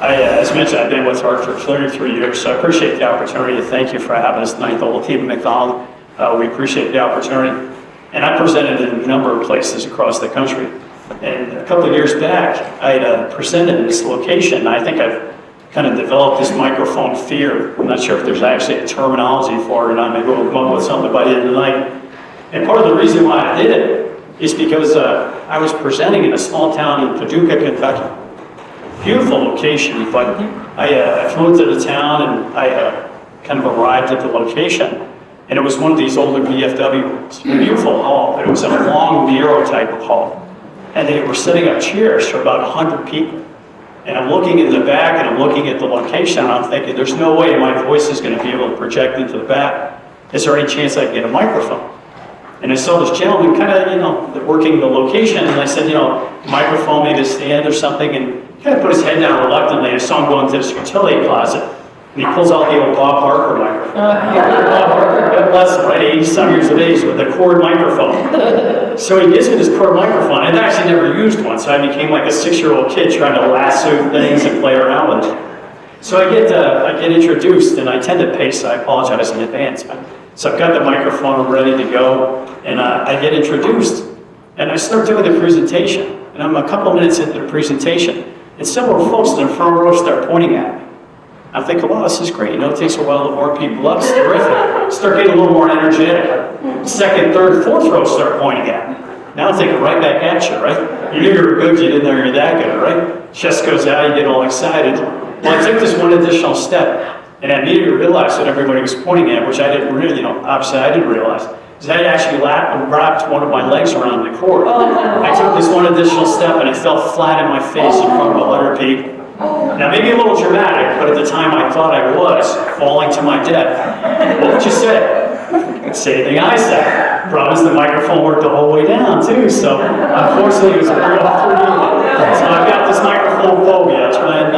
As mentioned, I've been with Hart for 33 years, so I appreciate the opportunity to thank you for having us tonight, the whole team at McDonald. We appreciate the opportunity. And I presented in a number of places across the country. And a couple of years back, I had presented in this location. I think I've kind of developed this microphone fear. I'm not sure if there's actually a terminology for it or not. Maybe we'll come up with something by the end of the night. And part of the reason why I did it is because I was presenting in a small town in Paducah, Kentucky. Beautiful location, but I flew into the town and I kind of arrived at the location. And it was one of these older VFW rooms. A beautiful hall, but it was a long, narrow type of hall. And they were setting up chairs for about 100 people. And I'm looking in the back and I'm looking at the location and I'm thinking, there's no way my voice is going to be able to project into the back. Is there any chance I can get a microphone? And I saw this gentleman kind of, working the location, and I said, microphone, maybe a stand or something, and he kind of put his head down reluctantly. I saw him go into this utility closet, and he pulls out the old Bob Harper microphone. Bob Harper, God bless him, right, 80-some years of age, with a cord microphone. So he gives me this cord microphone. I'd actually never used one, so I became like a 6-year-old kid trying to lasso things and play around with it. So I get introduced, and I tend to pace, so I apologize in advance. So I've got the microphone ready to go, and I get introduced, and I start doing the presentation. And I'm a couple minutes into the presentation, and several folks in the front row start pointing at me. I'm thinking, wow, this is great. It takes a while to warm people up. It's terrific. Start getting a little more energetic. Second, third, fourth row start pointing at me. Now I'm thinking right back at you, right? You knew you were good, you didn't know you were that good, right? Chest goes out, you get all excited. Well, I took this one additional step. And I immediately realized what everybody was pointing at, which I didn't really, obviously I didn't realize, is I actually wrapped one of my legs around the cord. I took this one additional step and I fell flat in my face in front of 100 people. Now, maybe a little dramatic, but at the time I thought I was falling to my death. What would you say? Same thing I said. Problem is the microphone worked the whole way down, too, so unfortunately it was a real So I've got this microphone phobia. I try and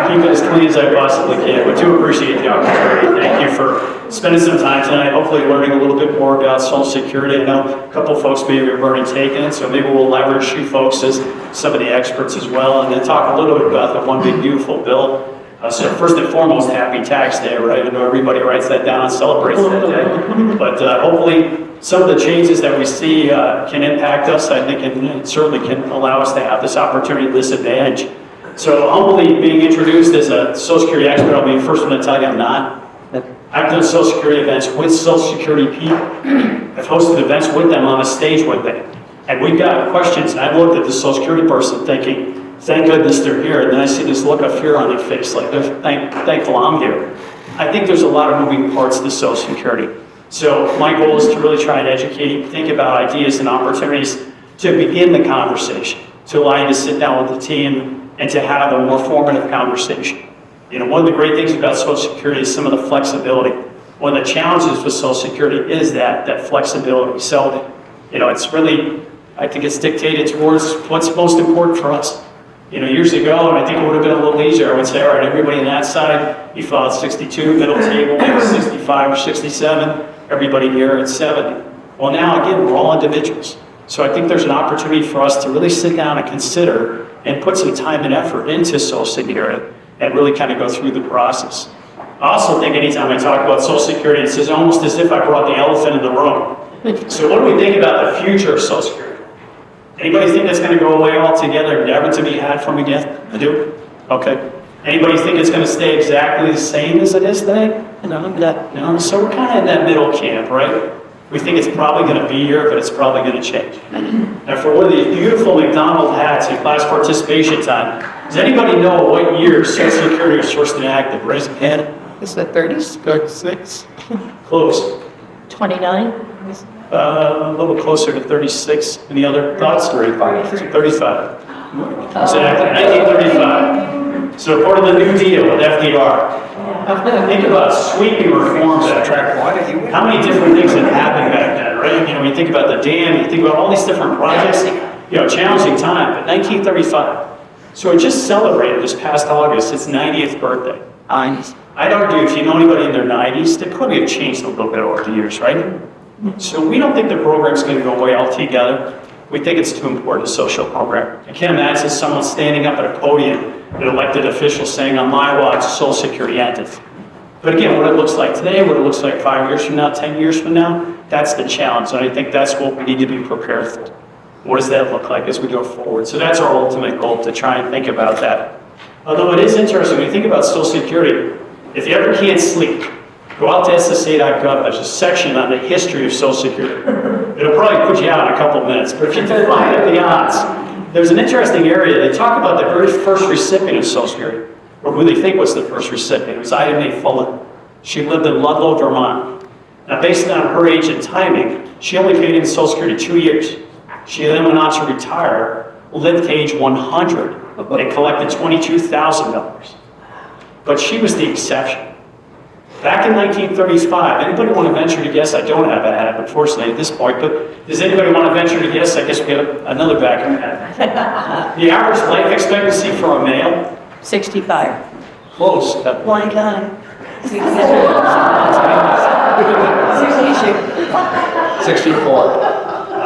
keep it as clean as I possibly can, but do appreciate the opportunity. Thank you for spending some time tonight, hopefully learning a little bit more about Social Security. I know a couple of folks maybe have already taken it, so maybe we'll leverage you folks as some of the experts as well, and then talk a little bit about the one big beautiful bill. So first and foremost, happy tax day, right? I know everybody writes that down and celebrates that day. But hopefully some of the changes that we see can impact us. I think it certainly can allow us to have this opportunity, this advantage. So humbly being introduced as a Social Security expert, I'll be the first one to tell you I'm not. I've done Social Security events with Social Security people. I've hosted events with them on a stage with them. And we've got questions, and I've looked at the Social Security person thinking, thank goodness they're here. And then I see this look of fear on their face, like they're thankful I'm here. I think there's a lot of moving parts to Social Security. So my goal is to really try and educate, think about ideas and opportunities to begin the conversation, to allow you to sit down with the team and to have a more formative conversation. One of the great things about Social Security is some of the flexibility. One of the challenges with Social Security is that flexibility. So, it's really, I think it's dictated towards what's most important for us. Years ago, and I think it would have been a little easier, I would say, all right, everybody on that side, you filed 62, middle table, maybe 65 or 67, everybody here at 70. Well, now, again, we're all individuals. So I think there's an opportunity for us to really sit down and consider and put some time and effort into Social Security and really kind of go through the process. I also think anytime I talk about Social Security, it's almost as if I brought the elephant in the room. So what do we think about the future of Social Security? Anybody think it's going to go away altogether, never to be had from again? I do? Okay. Anybody think it's going to stay exactly the same as it is today? No. So we're kind of in that middle camp, right? We think it's probably going to be here, but it's probably going to change. Now, for one of these beautiful McDonald hats and class participation time, does anybody know what year Social Security was first enacted? Raise a hand. Is it 30s? 36. Close. 29? A little closer to 36. Any other thoughts? 35. 35. Exactly, 1935. So part of the New Deal with FDR. Think about sweeping reforms that how many different things had happened back then, right? When you think about the dam, you think about all these different projects, challenging time, but 1935. So it just celebrated this past August its 90th birthday. I'd argue if you know anybody in their 90s, they probably have changed a little bit over the years, right? So we don't think the program's going to go away altogether. We think it's too important a social program. I can't imagine someone standing up at a podium the elected officials saying on my watch, Social Security ended. But again, what it looks like today, what it looks like 5 years from now, 10 years from now, that's the challenge. And I think that's what we need to be prepared for. What does that look like as we go forward? So that's our ultimate goal, to try and think about that. Although it is interesting, when you think about Social Security, if you ever can't sleep, go out to SSA.gov. There's a section on the history of Social Security. It'll probably put you out in a couple of minutes. But if you divide up the odds, there's an interesting area. They talk about the very first recipient of Social Security, or who they think was the first recipient. It was Ida Mae Fullen. She lived in Ludlow, Vermont. Now, based on her age and timing, she only paid in Social Security 2 years. She then went on to retire, lived to age 100, and collected $22,000. But she was the exception. Back in 1935, anybody want to venture to guess? I don't have a hat, unfortunately, at this point, but does anybody want to venture to guess? I guess we have another backup hat. The average life expectancy for a male? 65. Close. One time. 64.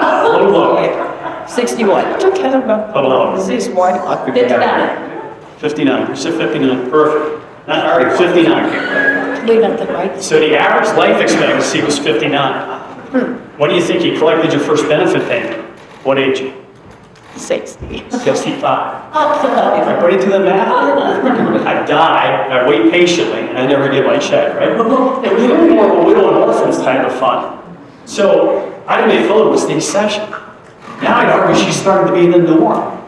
A little low. 61. A little low. 61. 59. 59. You said 59. Perfect. All right, 59. We got that right. So the average life expectancy was 59. When do you think you collected your first benefit payment? What age? 60. 65. Everybody do the math? I died, I wait patiently, and I never get my check, right? It was really more of a widow and orphans type of fund. So Ida Mae Fullen was the exception. Now I'd argue she's starting to be the norm.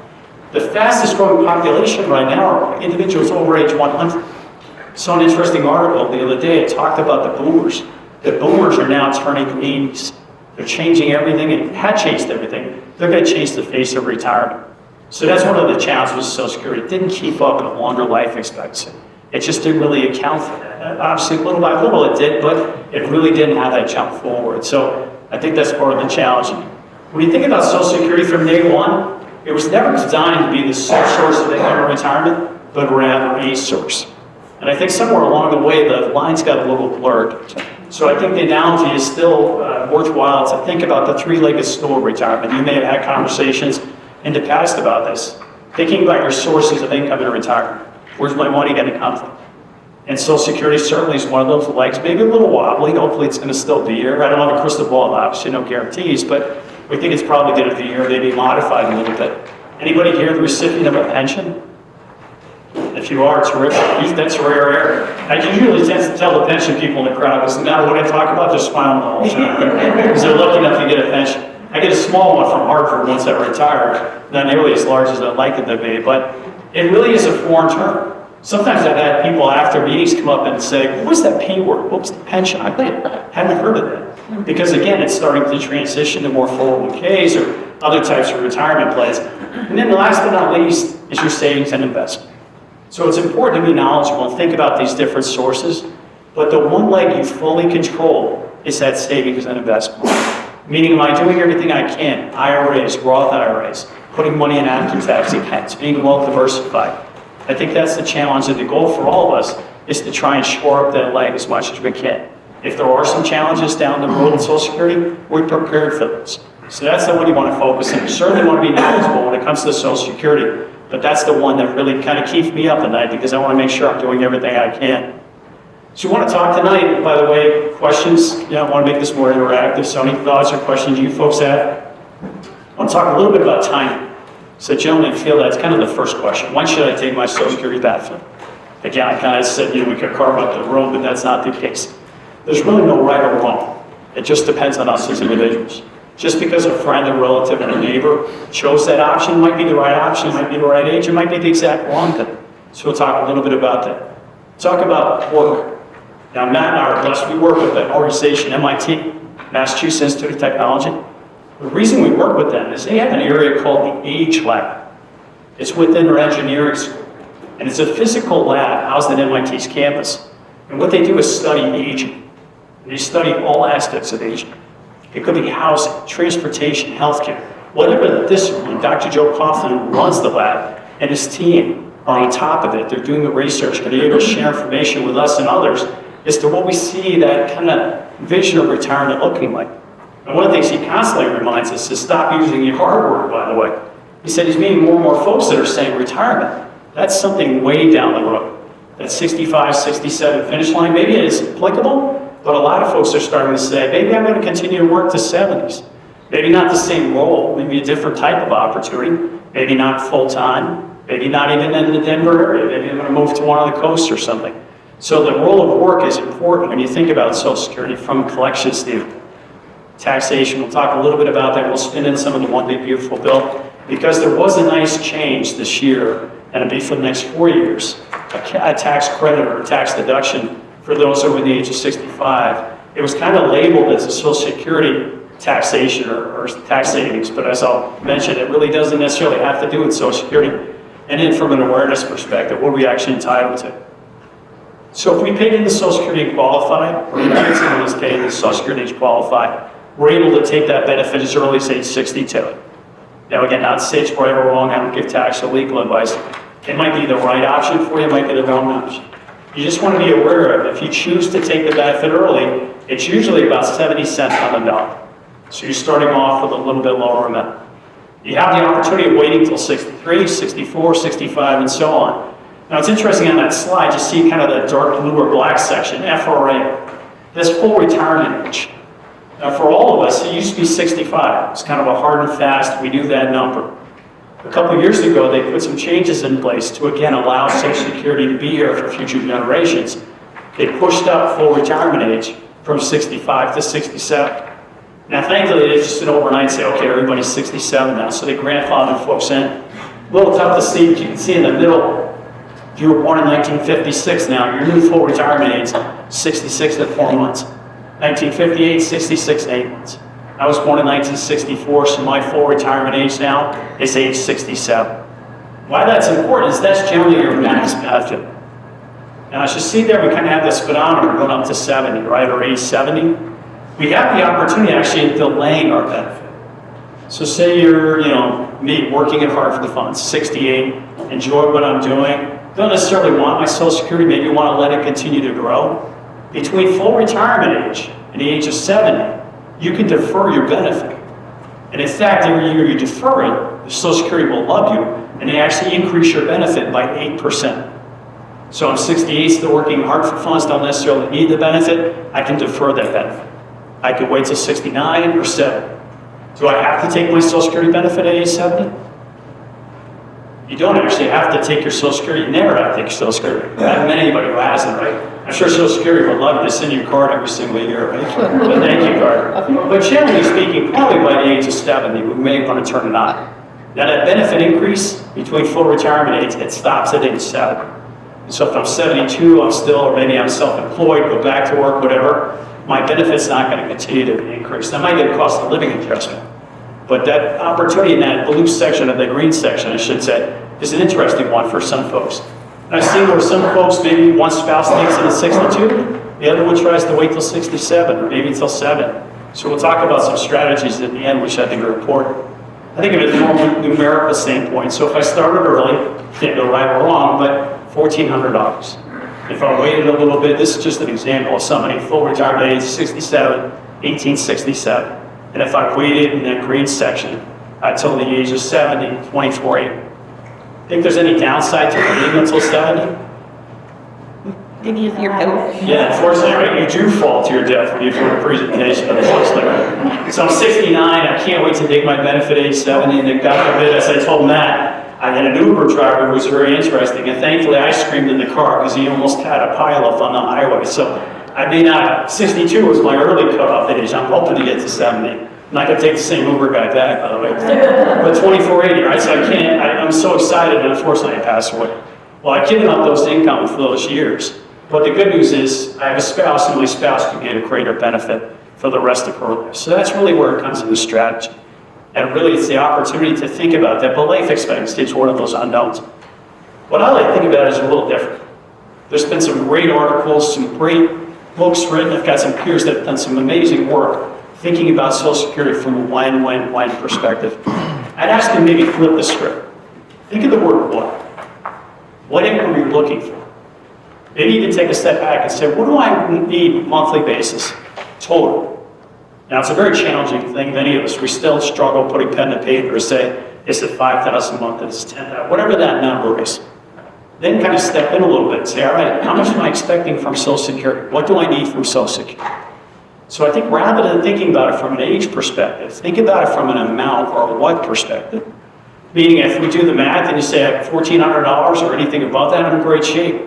The fastest growing population right now are individuals over age 100. Saw an interesting article the other day. It talked about the boomers. The boomers are now turning 80s. They're changing everything, and had changed everything. They're going to change the face of retirement. So that's one of the challenges with Social Security. It didn't keep up with a longer life expectancy. It just didn't really account for that. Obviously, little by little it did, but it really didn't have that jump forward. So I think that's part of the challenge. When you think about Social Security from day one, it was never designed to be the sole source of income in retirement, but rather a source. And I think somewhere along the way, the lines got a little blurred. So I think the analogy is still worthwhile to think about the three-legged stool of retirement. You may have had conversations in the past about this. Thinking about your sources of income in retirement. Where's my money going to come from? And Social Security certainly is one of those legs, maybe a little wobbly. Hopefully it's going to still be here. I don't have a crystal ball, obviously, no guarantees, but we think it's probably going to be here, maybe modified a little bit. Anybody here the recipient of a pension? If you are, terrific. That's rare air. I usually tend to tell the pension people in the crowd, because no matter what I talk about, they're smiling the whole time. Because they're lucky enough to get a pension. I get a small one from Hartford once I retire, not nearly as large as I'd like it to be, but it really is a foreign term. Sometimes I've had people after meetings come up and say, what was that P word? What was the pension? I hadn't heard of that. Because again, it's starting to transition to more 401ks or other types of retirement plans. And then last but not least is your savings and investment. So it's important to be knowledgeable and think about these different sources, but the one leg you fully control is that savings and investment. Meaning, am I doing everything I can? IRAs, Roth IRAs, putting money in after-tax accounts, being well diversified. I think that's the challenge, and the goal for all of us is to try and shore up that leg as much as we can. If there are some challenges down the road in Social Security, we're prepared for those. So that's the one you want to focus on. You certainly want to be knowledgeable when it comes to Social Security, but that's the one that really kind of keeps me up at night because I want to make sure I'm doing everything I can. So you want to talk tonight, by the way, questions, I want to make this more interactive, so any thoughts or questions you folks have? I want to talk a little bit about timing. So gentlemen feel that's kind of the first question. When should I take my Social Security benefit? Again, I kind of said, we could carve up the room, but that's not the case. There's really no right or wrong. It just depends on us as individuals. Just because a friend, a relative, and a neighbor chose that option, might be the right option, might be the right age, it might be the exact wrong thing. So we'll talk a little bit about that. Talk about work. Now, Matt and I are blessed. We work with an organization, MIT, Massachusetts Institute of Technology. The reason we work with them is they have an area called the Age Lab. It's within their engineering school. And it's a physical lab housed at MIT's campus. And what they do is study aging. And they study all aspects of aging. It could be housing, transportation, healthcare. Whatever the discipline, Dr. Joe Coughlin, who runs the lab, and his team are on top of it. They're doing the research, and they're able to share information with us and others as to what we see that kind of vision of retirement looking like. And one of the things he constantly reminds us is stop using your hard word, by the way. He said he's meeting more and more folks that are saying retirement. That's something way down the road. That 65, 67 finish line, maybe it is applicable, but a lot of folks are starting to say, maybe I'm going to continue to work to 70s. Maybe not the same role, maybe a different type of opportunity, maybe not full-time, maybe not even in the Denver area, maybe I'm going to move to one of the coasts or something. So the role of work is important when you think about Social Security from a collection standpoint. Taxation, we'll talk a little bit about that. We'll spin in some of the One Big Beautiful Bill, because there was a nice change this year, and it'll be for the next 4 years, a tax credit or a tax deduction for those over the age of 65. It was kind of labeled as a Social Security taxation or tax savings, but as I'll mention, it really doesn't necessarily have to do with Social Security. And then from an awareness perspective, what are we actually entitled to? So if we paid into Social Security and qualified, or even if someone is paid into Social Security and qualified, we're able to take that benefit as early as age 62. Now again, not to say it's right or wrong, I don't give tax or legal advice. It might be the right option for you, it might be the wrong option. You just want to be aware of it. If you choose to take the benefit early, it's usually about 70 cents on the dollar. So you're starting off with a little bit lower amount. You have the opportunity of waiting till 63, 64, 65, and so on. Now it's interesting on that slide, you see kind of the dark blue or black section, FRA. This full retirement age. Now for all of us, it used to be 65. It's kind of a hard and fast, we knew that number. A couple of years ago, they put some changes in place to again allow Social Security to be here for future generations. They pushed up full retirement age from 65 to 67. Now thankfully, they just did overnight say, okay, everybody's 67 now, so they grandfathered folks in. A little tough to see, but you can see in the middle, if you were born in 1956 now, your new full retirement age is 66 to 4 months. 1958, 66 and 8 months. I was born in 1964, so my full retirement age now is age 67. Why that's important is that's generally your max benefit. Now as you see there, we kind of have this speedometer going up to 70, right, or age 70. We have the opportunity actually of delaying our benefit. So say you're, me working at Hartford Funds, 68, enjoy what I'm doing, don't necessarily want my Social Security, maybe you want to let it continue to grow. Between full retirement age and the age of 70, you can defer your benefit. And in fact, every year you defer it, the Social Security will love you, and they actually increase your benefit by 8%. So I'm 68, still working hard for funds, don't necessarily need the benefit, I can defer that benefit. I could wait till 69 or 70. Do I have to take my Social Security benefit at age 70? You don't actually have to take your Social Security. You never have to take your Social Security. I haven't met anybody who hasn't, right? I'm sure Social Security would love to send you a card every single year, right? But thank you card. But generally speaking, probably by the age of 70, we may want to turn it on. Now that benefit increase between full retirement age, it stops at age 70. So if I'm 72, I'm still, or maybe I'm self-employed, go back to work, whatever, my benefit's not going to continue to increase. That might get a cost of living adjustment. But that opportunity in that blue section, or the green section, I should say, is an interesting one for some folks. And I've seen where some folks, maybe one spouse takes it at 62, the other one tries to wait till 67, or maybe till 7. So we'll talk about some strategies at the end, which I think are important. I think of it from a numerical standpoint. So if I started early, can't go right or wrong, but $1,400. If I waited a little bit, this is just an example of somebody full retirement age 67, 1867. And if I waited in that green section until the age of 70, 24/8. Think there's any downside to waiting until 70? Any of your health? Yeah, unfortunately, right? You do fall to your death when you do a presentation, unfortunately, right? So I'm 69, I can't wait to take my benefit age 70, and then God forbid, as I told Matt, I had an Uber driver who was very interesting, and thankfully I screamed in the car because he almost had a pileup on the highway. So I may not, 62 was my early cutoff age. I'm hoping to get to 70. I'm not going to take the same Uber guy back, by the way. But 2480, right? So I'm so excited, and unfortunately I passed away. Well, I've given up those income for those years. But the good news is I have a spouse, and my spouse can get a greater benefit for the rest of her life. So that's really where it comes into strategy. And really it's the opportunity to think about that, but life expectancy is one of those unknowns. What I like to think about is a little different. There's been some great articles, some great books written. I've got some peers that have done some amazing work thinking about Social Security from a when perspective. I'd ask them maybe flip the script. Think of the word what. What income are you looking for? Maybe you can take a step back and say, what do I need monthly basis, total? Now, it's a very challenging thing. Many of us, we still struggle putting pen to paper to say, is it $5,000 a month, is it $10,000, whatever that number is. then kind of step in a little bit and say, all right, how much am I expecting from Social Security? What do I need from Social Security? So I think rather than thinking about it from an age perspective, think about it from an amount or a what perspective. Meaning if we do the math and you say I have $1,400 or anything above that, I'm in great shape.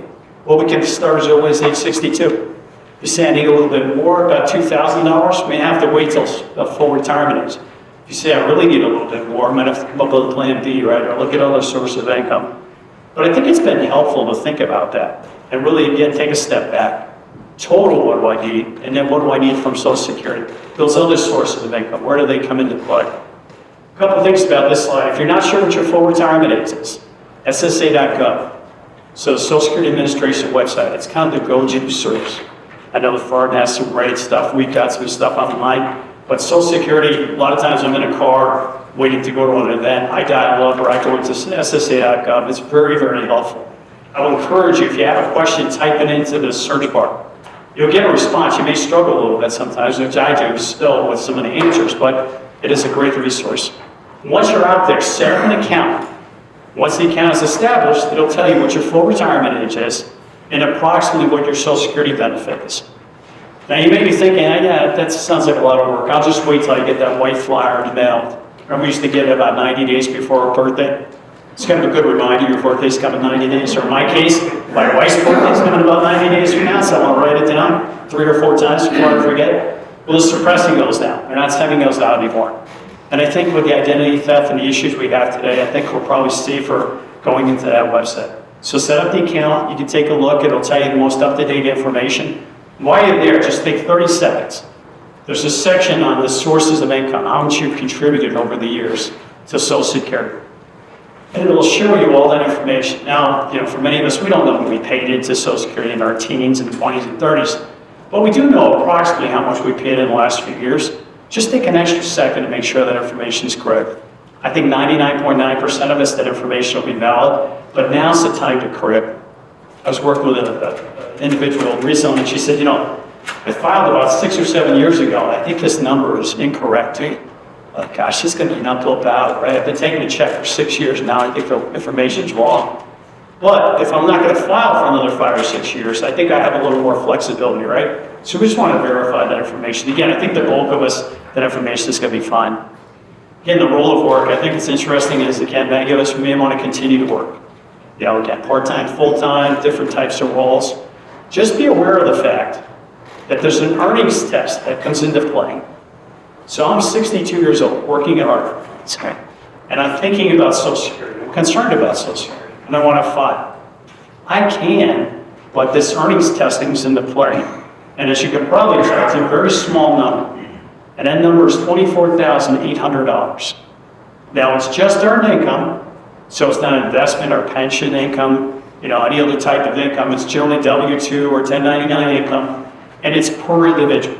Well, we can start as early as age 62. If you say I need a little bit more, about $2,000, we may have to wait till full retirement age. If you say I really need a little bit more, I might have to come up with a plan B, right? Or look at other sources of income. But I think it's been helpful to think about that and really, again, take a step back. Total, what do I need? And then what do I need from Social Security? Those other sources of income, where do they come into play? A couple of things about this slide. If you're not sure what your full retirement age is, SSA.gov. So the Social Security Administration website, it's kind of the go-to source. I know the firm has some great stuff. We've got some stuff online. But Social Security, a lot of times I'm in a car waiting to go to an event. I dial or I go into SSA.gov. It's very, very helpful. I will encourage you, if you have a question, type it into the search bar. You'll get a response. You may struggle a little bit sometimes, which I do still with some of the answers, but it is a great resource. Once you're out there, set up an account. Once the account is established, it'll tell you what your full retirement age is and approximately what your Social Security benefit is. Now you may be thinking, yeah, that sounds like a lot of work. I'll just wait till I get that white flyer in the mail. Remember we used to get it about 90 days before our birthday? It's kind of a good reminder your birthday's coming 90 days. Or in my case, my wife's birthday's coming about 90 days from now, so I'll write it down 3 or 4 times before I forget. Well, it's suppressing those now. We're not sending those out anymore. And I think with the identity theft and the issues we have today, I think we're probably safer going into that website. So set up the account. You can take a look. It'll tell you the most up-to-date information. While you're there, just take 30 seconds. There's a section on the sources of income, how much you've contributed over the years to Social Security. And it'll show you all that information. Now, for many of us, we don't know when we paid into Social Security in our teens and 20s and 30s, but we do know approximately how much we paid in the last few years. Just take an extra second to make sure that information is correct. I think 99.9% of us, that information will be valid, but now's the time to correct. I was working with an individual recently, and she said, I filed about 6 or 7 years ago, and I think this number is incorrect. Gosh, it's going to be an uphill battle, right? I've been taking a check for 6 years now. I think the information's wrong. But if I'm not going to file for another 5 or 6 years, I think I have a little more flexibility, right? So we just want to verify that information. Again, I think the bulk of us, that information is going to be fine. Again, the role of work, I think it's interesting is, again, many of us may want to continue to work. Again, part-time, full-time, different types of roles. Just be aware of the fact that there's an earnings test that comes into play. So I'm 62 years old, working at Harvard, and I'm thinking about Social Security. I'm concerned about Social Security, and I want to file. I can, but this earnings testing is into play. And as you can probably tell, it's a very small number. And that number is $24,800. Now, it's just earned income, so it's not investment or pension income, any other type of income. It's generally W-2 or 1099 income, and it's per individual.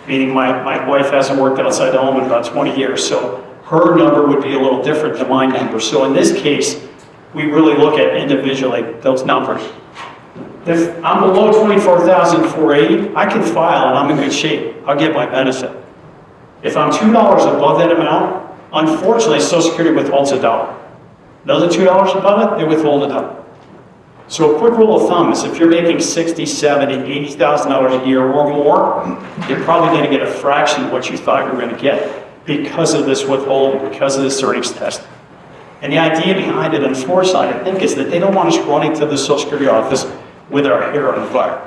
Meaning my wife hasn't worked outside the home in about 20 years, so her number would be a little different than my number. So in this case, we really look at individually those numbers. If I'm below $24,480, I can file and I'm in good shape. I'll get my benefit. If I'm $2 above that amount, unfortunately, Social Security withholds $1. Another $2 above it, they withhold $1. So a quick rule of thumb is if you're making $60,000, $70,000, $80,000 a year or more, you're probably going to get a fraction of what you thought you were going to get because of this withholding, because of this earnings test. And the idea behind it, unfortunately, I think, is that they don't want us running to the Social Security office with our hair on fire.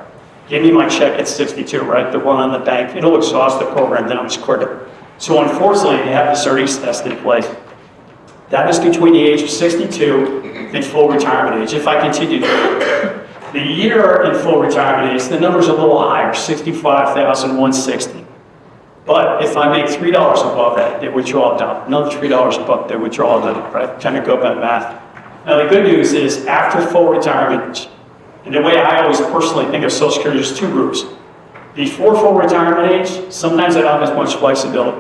Give me my check at 62, right? The one on the bank. It'll exhaust the program, then I'm just quicker. So unfortunately, they have this earnings test in place. That is between the age of 62 and full retirement age, if I continue to work. The year in full retirement age, the number's a little higher, $65,160. But if I make $3 above that, they withdraw down. Another $3 above, they withdraw down, right? Kind of go by math. Now the good news is, after full retirement age, and the way I always personally think of Social Security, there's 2 groups. Before full retirement age, sometimes I don't have as much flexibility.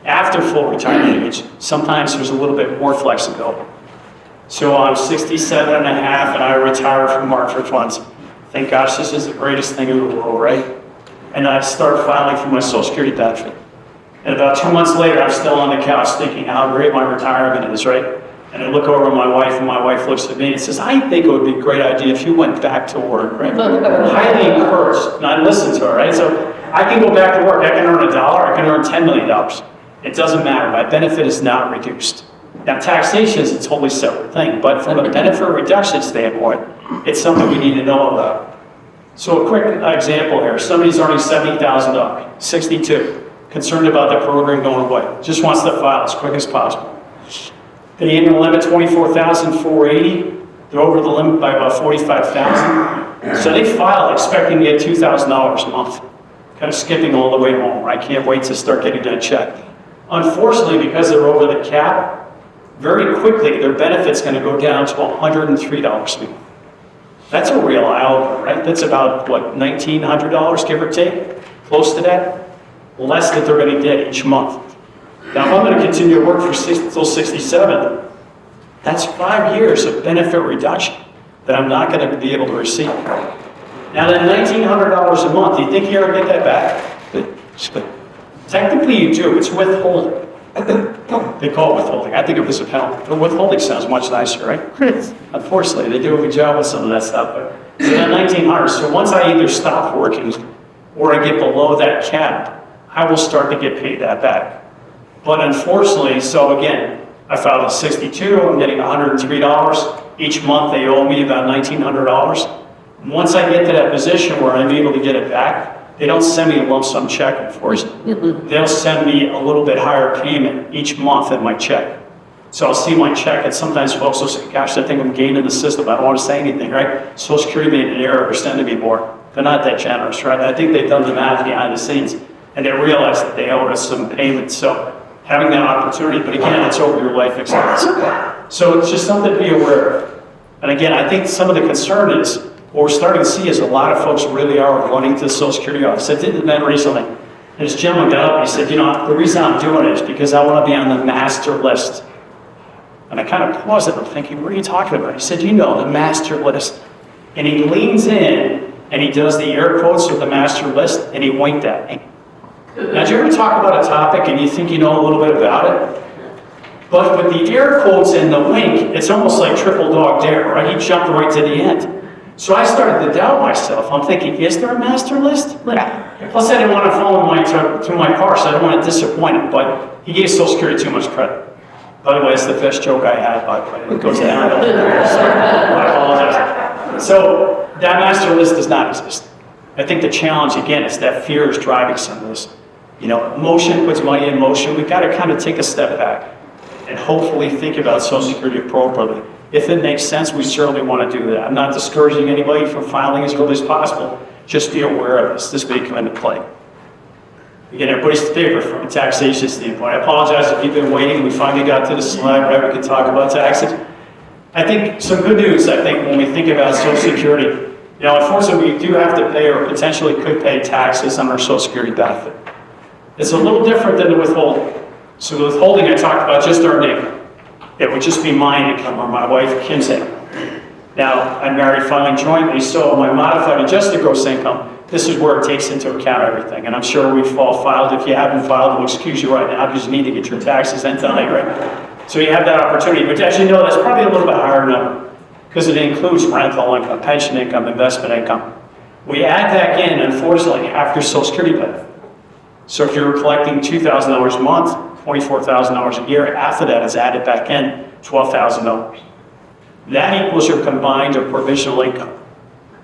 After full retirement age, sometimes there's a little bit more flexibility. So I'm 67 and a half and I retire from Markford Funds. Thank gosh, this is the greatest thing in the world, right? And I start filing for my Social Security benefit. And about 2 months later, I'm still on the couch thinking how great my retirement is, right? And And I look over at my wife, and my wife looks at me and says, I think it would be a great idea if you went back to work, right? Highly encouraged. And I listen to her, right? So I can go back to work. I can earn $1, I can earn $10 million. It doesn't matter. My benefit is not reduced. Now, taxation is a totally separate thing, but from a benefit reduction standpoint, it's something we need to know about. So a quick example here. Somebody's earning $70,000, 62, concerned about the program going away. Just wants to file as quick as possible. The annual limit, $24,480. They're over the limit by about $45,000. So they file expecting to get $2,000 a month. Kind of skipping all the way home. I can't wait to start getting that check. Unfortunately, because they're over the cap, very quickly their benefit's going to go down to $103 a month. That's a real eye-opener, right? That's about, what, $1,900, give or take? Close to that? Less that they're going to get each month. Now, if I'm going to continue to work till 67, that's 5 years of benefit reduction that I'm not going to be able to receive. Now, that $1,900 a month, do you think you're going to get that back? Technically, you do. It's withholding. They call it withholding. I think it was a penalty. But withholding sounds much nicer, right? Unfortunately, they do a good job with some of that stuff. But so that $1,900. So once I either stop working or I get below that cap, I will start to get paid that back. But unfortunately, so again, I filed at 62. I'm getting $103 each month. They owe me about $1,900. Once I get to that position where I'm able to get it back, they don't send me a lump sum check, unfortunately. They'll send me a little bit higher payment each month in my check. So I'll see my check, and sometimes folks will say, gosh, I think I'm gaining the system. I don't want to say anything, right? Social Security made an error or sending me more. They're not that generous, right? I think they've done the math behind the scenes, and they realize that they owe us some payments. So having that opportunity, but again, it's over your life expense. So it's just something to be aware of. And again, I think some of the concern is, what we're starting to see is a lot of folks really are running to the Social Security office. I did the event recently, and this gentleman got up and he said, you know, the reason I'm doing it is because I want to be on the master list. And I kind of paused and I'm thinking, what are you talking about? He said, you know, the master list. And he leans in and he does the air quotes with the master list, and he winked at me. Now, do you ever talk about a topic and you think you know a little bit about it? But with the air quotes and the wink, it's almost like triple dog dare, right? He jumped right to the end. So I started to doubt myself. I'm thinking, is there a master list? Plus, I didn't want to fall to my car, so I didn't want to disappoint him. But he gave Social Security too much credit. By the way, it's the best joke I had, by the way. It goes down. I apologize. So that master list does not exist. I think the challenge, again, is that fear is driving some of this. You know, motion puts money in motion. We've got to kind of take a step back and hopefully think about Social Security appropriately. If it makes sense, we certainly want to do that. I'm not discouraging anybody from filing as early as possible. Just be aware of this. This may come into play. Again, everybody's favorite from a taxation standpoint. I apologize if you've been waiting. We finally got to the slide, right? We can talk about taxes. I think some good news, I think, when we think about Social Security, you know, unfortunately, we do have to pay or potentially could pay taxes on our Social Security benefit. It's a little different than the withholding. So the withholding, I talked about just our name. It would just be my income or my wife Kim's income. Now, I'm married filing jointly, so my modified adjusted gross income, this is where it takes into account everything. And I'm sure we've all filed. If you haven't filed, we'll excuse you right now because you need to get your taxes in tonight, right? So you have that opportunity. But as you know, that's probably a little bit higher number because it includes rental income, pension income, investment income. We add back in, unfortunately, after Social Security benefit. So if you're collecting $2,000 a month, $24,000 a year, after that is added back in $12,000. That equals your combined or provisional income.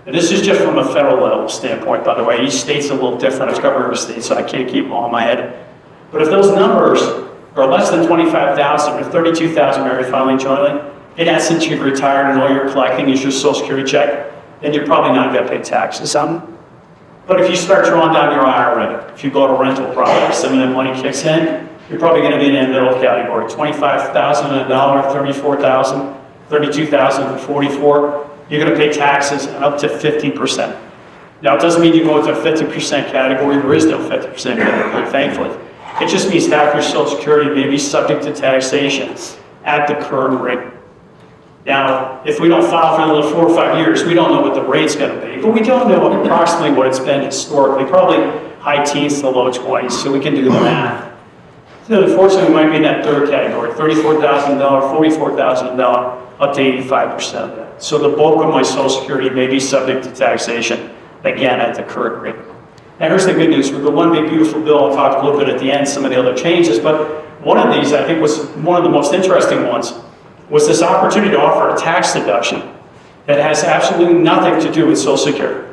And this is just from a federal level standpoint, by the way. Each state's a little different. It's government of state, so I can't keep them all in my head. But if those numbers are less than $25,000 or $32,000 married filing jointly, in essence, you've retired and all you're collecting is your Social Security check, then you're probably not going to pay taxes on it. But if you start drawing down your IRA, if you go to rental property, some of that money kicks in, you're probably going to be in the middle category. $25,000 and $34,000, $32,000 and $44,000. You're going to pay taxes up to 50%. Now, it doesn't mean you go into a 50% category. There is no 50% category, thankfully. It just means half your Social Security may be subject to taxation at the current rate. Now, if we don't file for another 4 or 5 years, we don't know what the rate's going to be, but we don't know approximately what it's been historically, probably high teens to low 20s, so we can do the math. So unfortunately, we might be in that third category, $34,000, $44,000, up to 85% of that. So the bulk of my Social Security may be subject to taxation, again, at the current rate. Now here's the good news. With the one big beautiful bill, I'll talk a little bit at the end, some of the other changes, but one of these I think was one of the most interesting ones, was this opportunity to offer a tax deduction that has absolutely nothing to do with Social Security.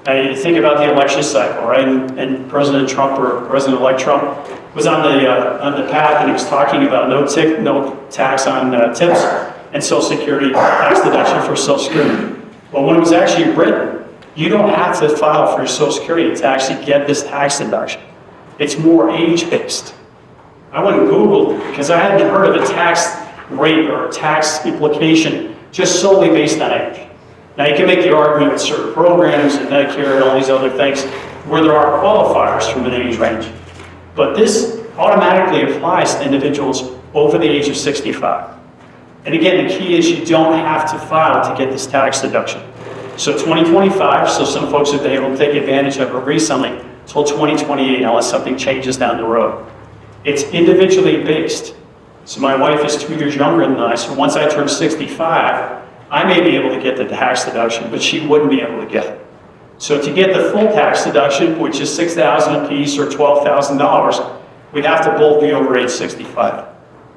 Now you think about the election cycle, right? And President Trump, or President-elect Trump, was on the path, and he was talking about no tax on tips and Social Security tax deduction for Social Security. But when it was actually written, you don't have to file for your Social Security to actually get this tax deduction. It's more age-based. I went and Googled it because I hadn't heard of a tax rate or a tax implication just solely based on age. Now you can make the argument with certain programs and Medicare and all these other things where there are qualifiers from an age range. But this automatically applies to individuals over the age of 65. And again, the key is you don't have to file to get this tax deduction. So 2025, so some folks have been able to take advantage of it recently, till 2028, unless something changes down the road. It's individually based. So my wife is 2 years younger than I, so once I turn 65, I may be able to get the tax deduction, but she wouldn't be able to get it. So to get the full tax deduction, which is $6,000 apiece or $12,000, we'd have to both be over age 65.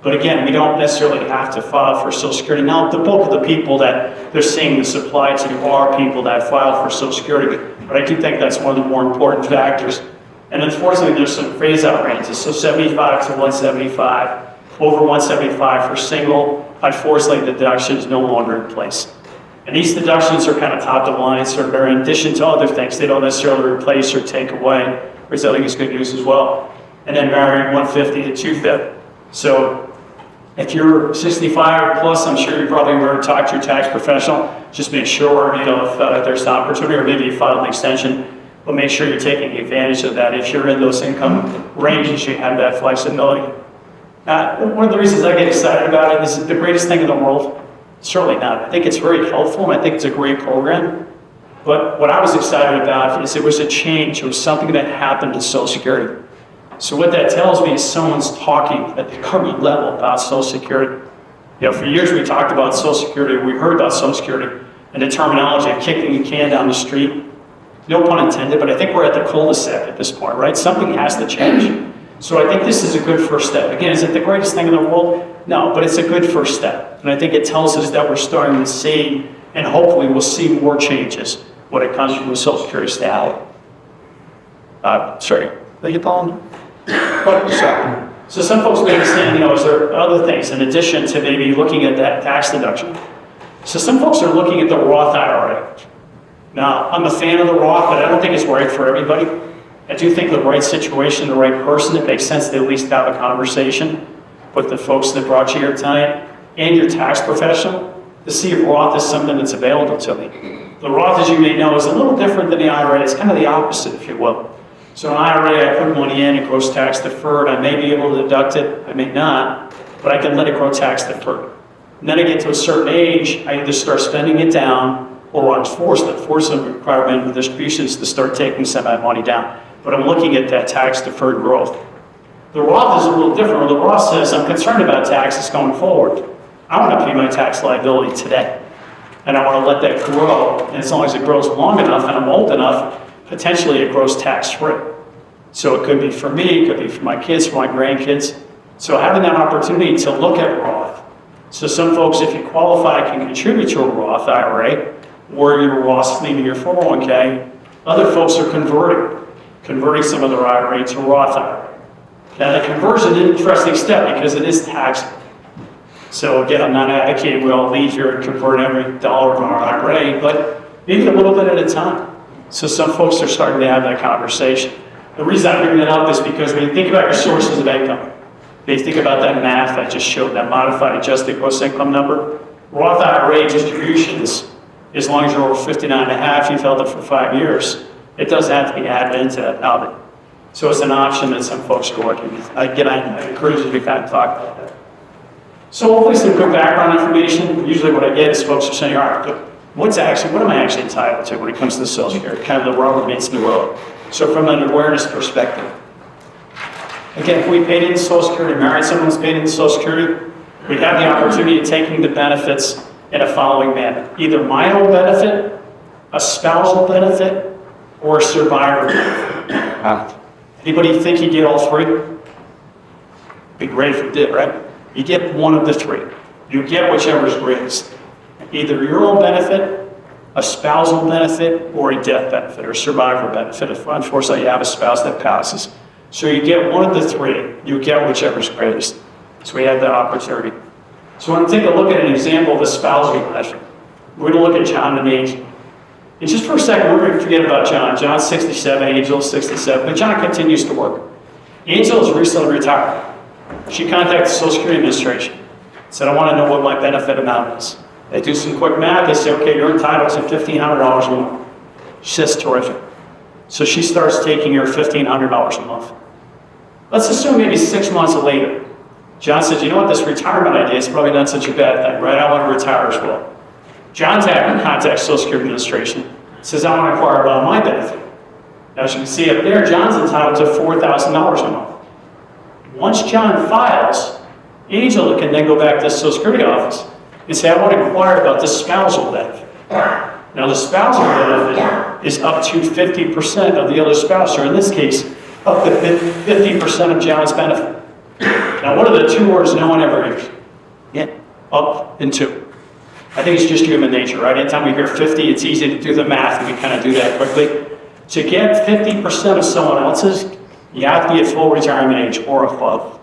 But again, we don't necessarily have to file for Social Security. Now, the bulk of the people that they're seeing this apply to are people that file for Social Security, but I do think that's one of the more important factors. And unfortunately, there's some phase-out ranges. So 75 to 175, over 175 for single, unfortunately, the deduction is no longer in place. And these deductions are kind of top of line, so they're in addition to other things. They don't necessarily replace or take away, which I think is good news as well. And then varying 150 to 250. So if you're 65 or plus, I'm sure you probably already talked to your tax professional. Just make sure, if there's an opportunity, or maybe you file an extension, but make sure you're taking advantage of that. If you're in those income ranges, you have that flexibility. One of the reasons I get excited about it is the greatest thing in the world. Certainly not. I think it's very helpful, and I think it's a great program. But what I was excited about is it was a change. It was something that happened to Social Security. So what that tells me is someone's talking at the government level about Social Security. For years we talked about Social Security, we heard about Social Security, and the terminology of kicking a can down the street. No pun intended, but I think we're at the cul-de-sac at this point, right? Something has to change. So I think this is a good first step. Again, is it the greatest thing in the world? No, but it's a good first step. And I think it tells us that we're starting to see, and hopefully we'll see more changes when it comes to the Social Security status. Sorry, beg your pardon? So some folks may be saying, is there other things in addition to maybe looking at that tax deduction? So some folks are looking at the Roth IRA. Now, I'm a fan of the Roth, but I don't think it's right for everybody. I do think the right situation, the right person, it makes sense to at least have a conversation with the folks that brought you here tonight and your tax professional to see if Roth is something that's available to me. The Roth, as you may know, is a little different than the IRA. It's kind of the opposite, if you will. So an IRA, I put money in, it grows tax deferred. I may be able to deduct it, I may not, but I can let it grow tax deferred. And then I get to a certain age, I either start spending it down, or I'm forced the requirement of distributions to start taking some of that money down. But I'm looking at that tax deferred growth. The Roth is a little different. The Roth says, I'm concerned about taxes going forward. I want to pay my tax liability today. And I want to let that grow. And as long as it grows long enough and I'm old enough, potentially it grows tax-free. So it could be for me, it could be for my kids, for my grandkids. So having that opportunity to look at Roth. So some folks, if you qualify, can contribute to a Roth IRA, or your Roth leaving your 401k. Other folks are converting some of their IRA to Roth IRA. Now the conversion is an interesting step because it is taxable. So again, I'm not advocating we all leave here and convert every dollar of our IRA, but maybe a little bit at a time. So some folks are starting to have that conversation. The reason I bring that up is because when you think about your sources of income, they think about that math I just showed, that modified adjusted gross income number. Roth IRA distributions, as long as you're over 59 and a half, you've held it for 5 years, it doesn't have to be added into that now. So it's an option that some folks go working with. Again, I encourage you to kind of talk about that. So hopefully some good background information. Usually what I get is folks are saying, all right, what am I actually entitled to when it comes to the Social Security? Kind of the rubber meets the road. So from an awareness perspective, Again, if we paid into Social Security, married someone who's paid into Social Security, we'd have the opportunity of taking the benefits in a following manner. Either my own benefit, a spousal benefit, or a survivor benefit. Anybody think you get all three? Be great if you did, right? You get one of the three. You get whichever is greatest. Either your own benefit, a spousal benefit, or a death benefit, or survivor benefit. If unfortunately you have a spouse that passes. So you get one of the three. You get whichever is greatest. So we had that opportunity. So we're going to take a look at an example of a spousal benefit. We're going to look at John and Angel. And just for a second, we're going to forget about John. John's 67, Angel's 67, but John continues to work. Angel is recently retired. She contacted the Social Security Administration. Said, I want to know what my benefit amount is. They do some quick math. They say, okay, you're entitled to $1,500 a month. She says, terrific. So she starts taking her $1,500 a month. Let's assume maybe 6 months later, John says, you know what, this retirement idea is probably not such a bad thing, right? I want to retire as well. John's having contacts Social Security Administration, says, I want to inquire about my benefit. Now, as you can see up there, John's entitled to $4,000 a month. Once John files, Angel can then go back to the Social Security office and say, I want to inquire about the spousal benefit. Now, the spousal benefit is up to 50% of the other spouse, or in this case, up to 50% of John's benefit. Now, what are the two words no one ever hears? Yeah, up and to. I think it's just human nature, right? Anytime we hear 50, it's easy to do the math, and we kind of do that quickly. To get 50% of someone else's, you have to be at full retirement age or above.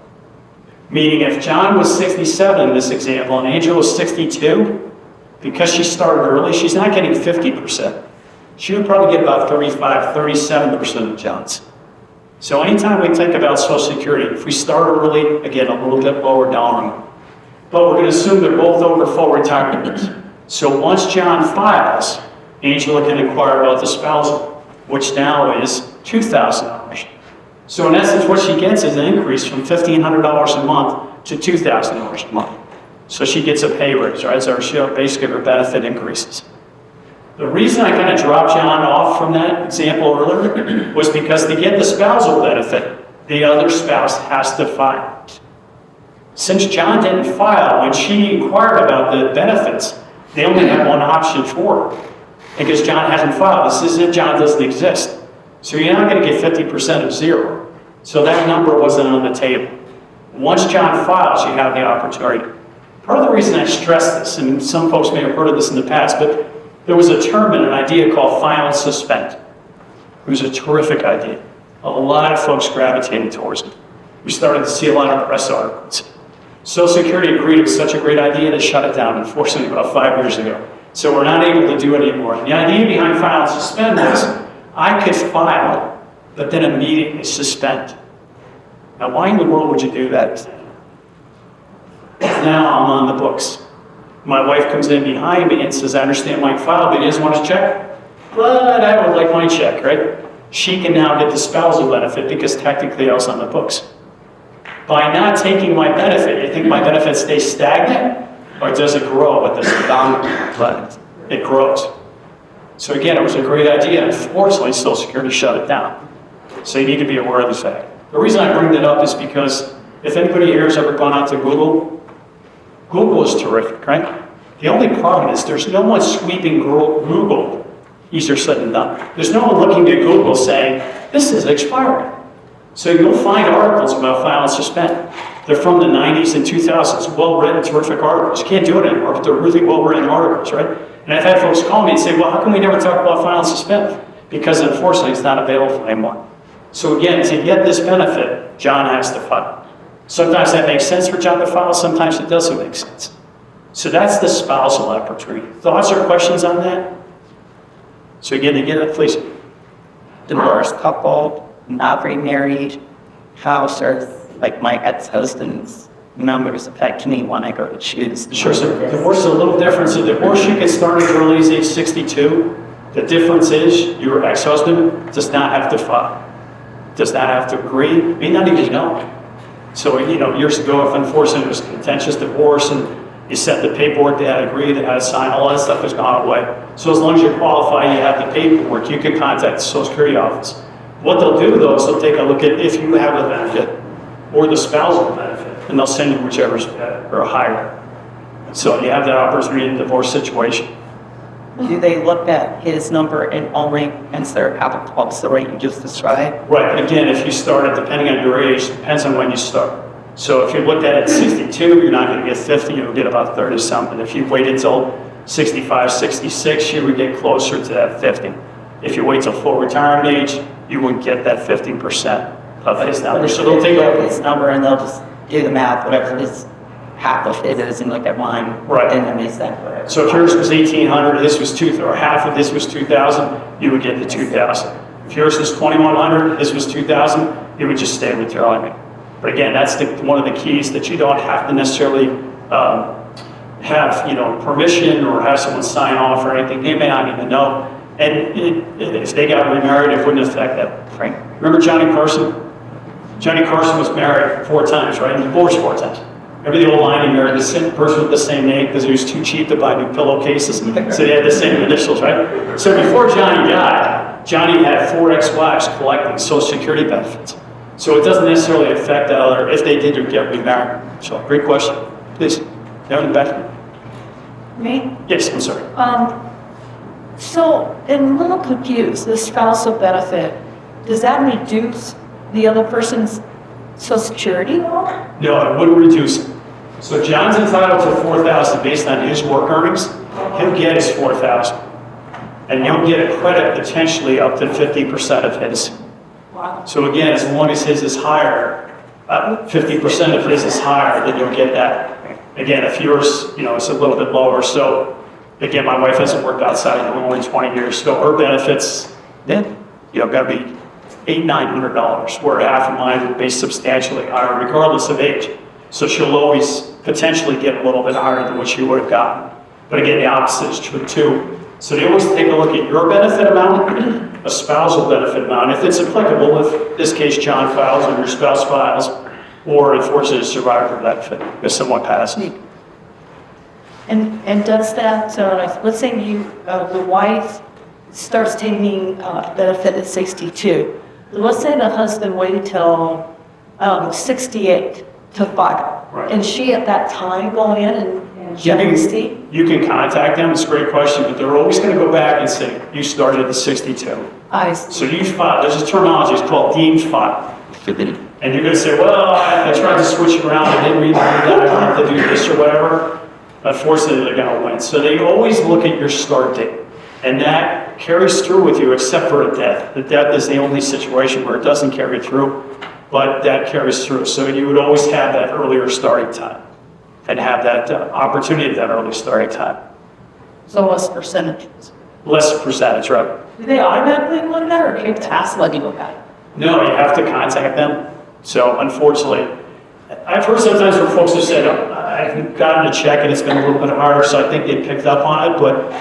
Meaning if John was 67 in this example and Angel was 62, because she started early, she's not getting 50%. She would probably get about 35, 37% of John's. So anytime we think about Social Security, if we start early, again, a little bit lower down, but we're going to assume they're both over full retirement. So once John files, Angela can inquire about the spousal, which now is $2,000. So in essence, what she gets is an increase from $1,500 a month to $2,000 a month. So she gets a pay raise, right? So basically her benefit increases. The reason I kind of dropped John off from that example earlier was because to get the spousal benefit, the other spouse has to file it. Since John didn't file, when she inquired about the benefits, they only had one option for her. Because John hasn't filed. This is if John doesn't exist. So you're not going to get 50% of zero. So that number wasn't on the table. Once John files, you have the opportunity. Part of the reason I stress this, and some folks may have heard of this in the past, but there was a term and an idea called file and suspend. It was a terrific idea. A lot of folks gravitated towards it. We started to see a lot of press articles. Social Security agreed it was such a great idea to shut it down, unfortunately, about 5 years ago. So we're not able to do it anymore. The idea behind file and suspend was I could file, but then immediately suspend. Now, why in the world would you do that? Now I'm on the books. My wife comes in behind me and says, I understand my file, but he doesn't want his check. But I would like my check, right? She can now get the spousal benefit because technically I was on the books. By not taking my benefit, you think my benefit stays stagnant? Or does it grow with this but it grows. So again, it was a great idea. Unfortunately, Social Security shut it down. So you need to be aware of the fact. The reason I bring that up is because if anybody here has ever gone out to Google, Google is terrific, right? The only problem is there's no one sweeping Google easier said than done. There's no one looking at Google saying, this is expiring. So you'll find articles about file and suspend. They're from the 90s and 2000s, well-written, terrific articles. You can't do it anymore, but they're really well-written articles, right? And I've had folks call me and say, well, how come we never talk about file and suspend? Because unfortunately, it's not available anymore. So again, to get this benefit, John has to file. Sometimes that makes sense for John to file, sometimes it doesn't make sense. So that's the spousal opportunity. Thoughts or questions on that? So again, to get it, please. Divorced couple, not remarried, house, or like my ex-husband's members affect me when I go to choose. Sure, so divorce is a little different. So divorce you can start as early as age 62. The difference is your ex-husband does not have to file, does not have to agree, may not even know. So, years ago, if unfortunately it was a contentious divorce and you sent the paperwork, they had to agree, they had to sign, all that stuff has gone away. So as long as you're qualified, you have the paperwork, you can contact the Social Security office. What they'll do, though, is they'll take a look at if you have a benefit or the spousal benefit, and they'll send you whichever's better or higher. So you have that opportunity in a divorce situation. Do they look at his number and only answer applicable to the rate you just described? Right, again, if you started, depending on your age, depends on when you start. So if you looked at it at 62, you're not gonna get 50, you'll get about 30 something. If you wait until 65, 66, you would get closer to that 50. If you wait till full retirement age, you wouldn't get that 50% of his number. So they'll take over. his number and they'll just do the math, whatever his half of it is, and look at mine. Right. And then they send whatever. So if yours was 1,800, this was or half of this was 2,000, you would get the 2,000. If yours was 2,100, this was 2,000, you would just stay with your limit. But again, that's one of the keys, that you don't have to necessarily have permission or have someone sign off or anything. They may not even know. And if they got remarried, it wouldn't affect them. Right? Remember Johnny Carson? Johnny Carson was married 4 times, right? And divorced 4 times. Remember the old line, he married the same person with the same name because it was too cheap to buy new pillowcases. So they had the same initials, right? So before Johnny died, Johnny had 4 ex-wives collecting Social Security benefits. So it doesn't necessarily affect the other if they did get remarried. So great question. Please, down in the back. Me? Yes, I'm sorry. So I'm a little confused, the spousal benefit, does that reduce the other person's Social Security? No, it wouldn't reduce it. So John's entitled to $4,000 based on his work earnings. He'll get his $4,000. And he'll get a credit potentially up to 50% of his. Wow. So again, as long as his is higher, 50% of his is higher, then you'll get that. Again, if yours, it's a little bit lower. So again, my wife hasn't worked outside in only 20 years. So her benefits, then, got to be $800-900, where half of mine would be substantially higher, regardless of age. So she'll always potentially get a little bit higher than what she would have gotten. But again, the opposite is true too. So they always take a look at your benefit amount, a spousal benefit amount, if it's applicable, if in this case John files or your spouse files, or unfortunately a survivor benefit if someone passed. And does that, let's say the wife starts taking benefit at 62. Let's say the husband waited till 68 to file. Right. And she at that time go in and generally see? You can contact them, it's a great question, but they're always going to go back and say, you started at 62. I see. So you filed, there's a terminology, it's called deemed file. And you're going to say, well, I tried to switch it around, I didn't read that, I wanted to do this or whatever. Unfortunately, they're going to win. So they always look at your start date. And that carries through with you, except for a death. The death is the only situation where it doesn't carry through, but that carries through. So you would always have that earlier starting time and have that opportunity at that early starting time. So what's percentages? Less percentage, right? Do they automatically look at that, or do you have to ask them to look at it? No, you have to contact them. So unfortunately, I've heard sometimes where folks have said, I've gotten a check and it's been a little bit harder, so I think they picked up on it, but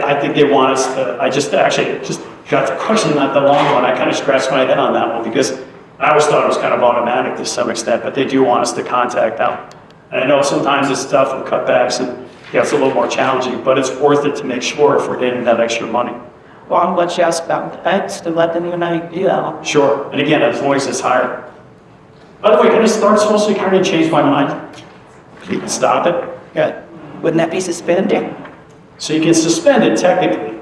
I think they want us to, I just got the question not that long ago, and I kind of scratched my head on that one because I always thought it was kind of automatic to some extent, but they do want us to contact them. And I know sometimes it's tough with cutbacks and it's a little more challenging, but it's worth it to make sure if we're getting that extra money. Well, I'm glad you asked about the banks to let them know how you do that. Sure, and again, as long as it's higher. By the way, can I start Social Security and change my mind? You can stop it. Good. Wouldn't that be suspended? So you can suspend it technically.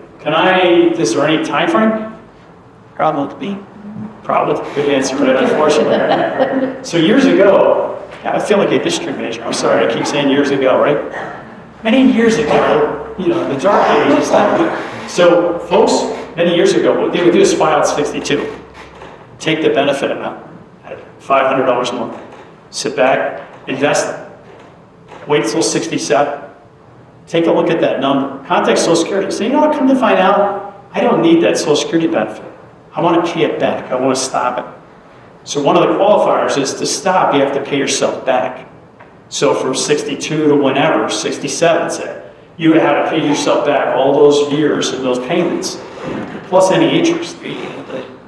Is there any time frame? Probably. Probably. Good answer for that, unfortunately. So years ago, I feel like a history major. I'm sorry, I keep saying years ago, right? Many years ago, the dark ages. So folks, many years ago, what they would do is file at 62. Take the benefit amount, $500 a month. Sit back, invest it. Wait till 67. Take a look at that number. Contact Social Security. Say, I'll come to find out, I don't need that Social Security benefit. I want to pay it back. I want to stop it. So one of the qualifiers is to stop, you have to pay yourself back. So from 62 to whenever, 67, say, you would have to pay yourself back all those years and those payments, plus any interest.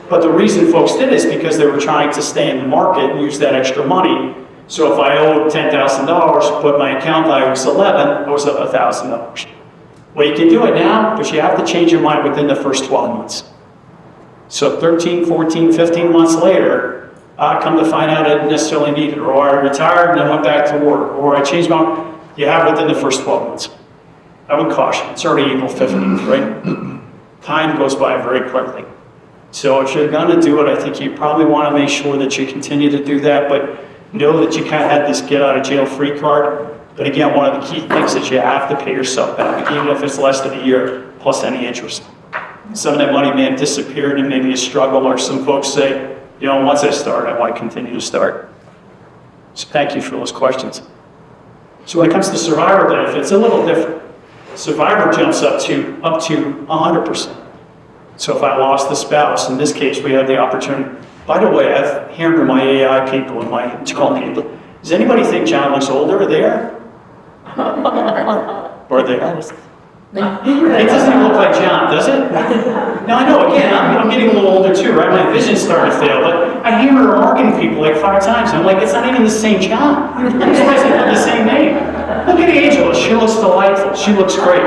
But the reason folks did this is because they were trying to stay in the market and use that extra money. So if I owed $10,000, but my account value was 11, it was $1,000. Well, you can do it now, but you have to change your mind within the first 12 months. So 13, 14, 15 months later, Come to find out I didn't necessarily need it, or I retired and then went back to work, or I changed my, you have it within the first 12 months. I would caution, it's already April 15th, right? Time goes by very quickly. So if you're gonna do it, I think you probably wanna make sure that you continue to do that, but know that you kind of had this get out of jail free card. But again, one of the key things is you have to pay yourself back, even if it's less than a year, plus any interest. Some of that money may have disappeared and maybe a struggle, or some folks say, you know, once I start, I want to continue to start. So thank you for those questions. So when it comes to survivor benefits, a little different. Survivor jumps up to 100%. So if I lost the spouse, in this case, we have the opportunity. By the way, I've hammered my AI people and my call people. Does anybody think John looks older there? Or there? It doesn't even look like John, does it? Now I know, again, I'm getting a little older too, right? My vision's starting to fail, but I hammered our marketing people like 5 times. I'm like, it's not even the same John. I'm surprised they have the same name. Look at Angela, she looks delightful, she looks great.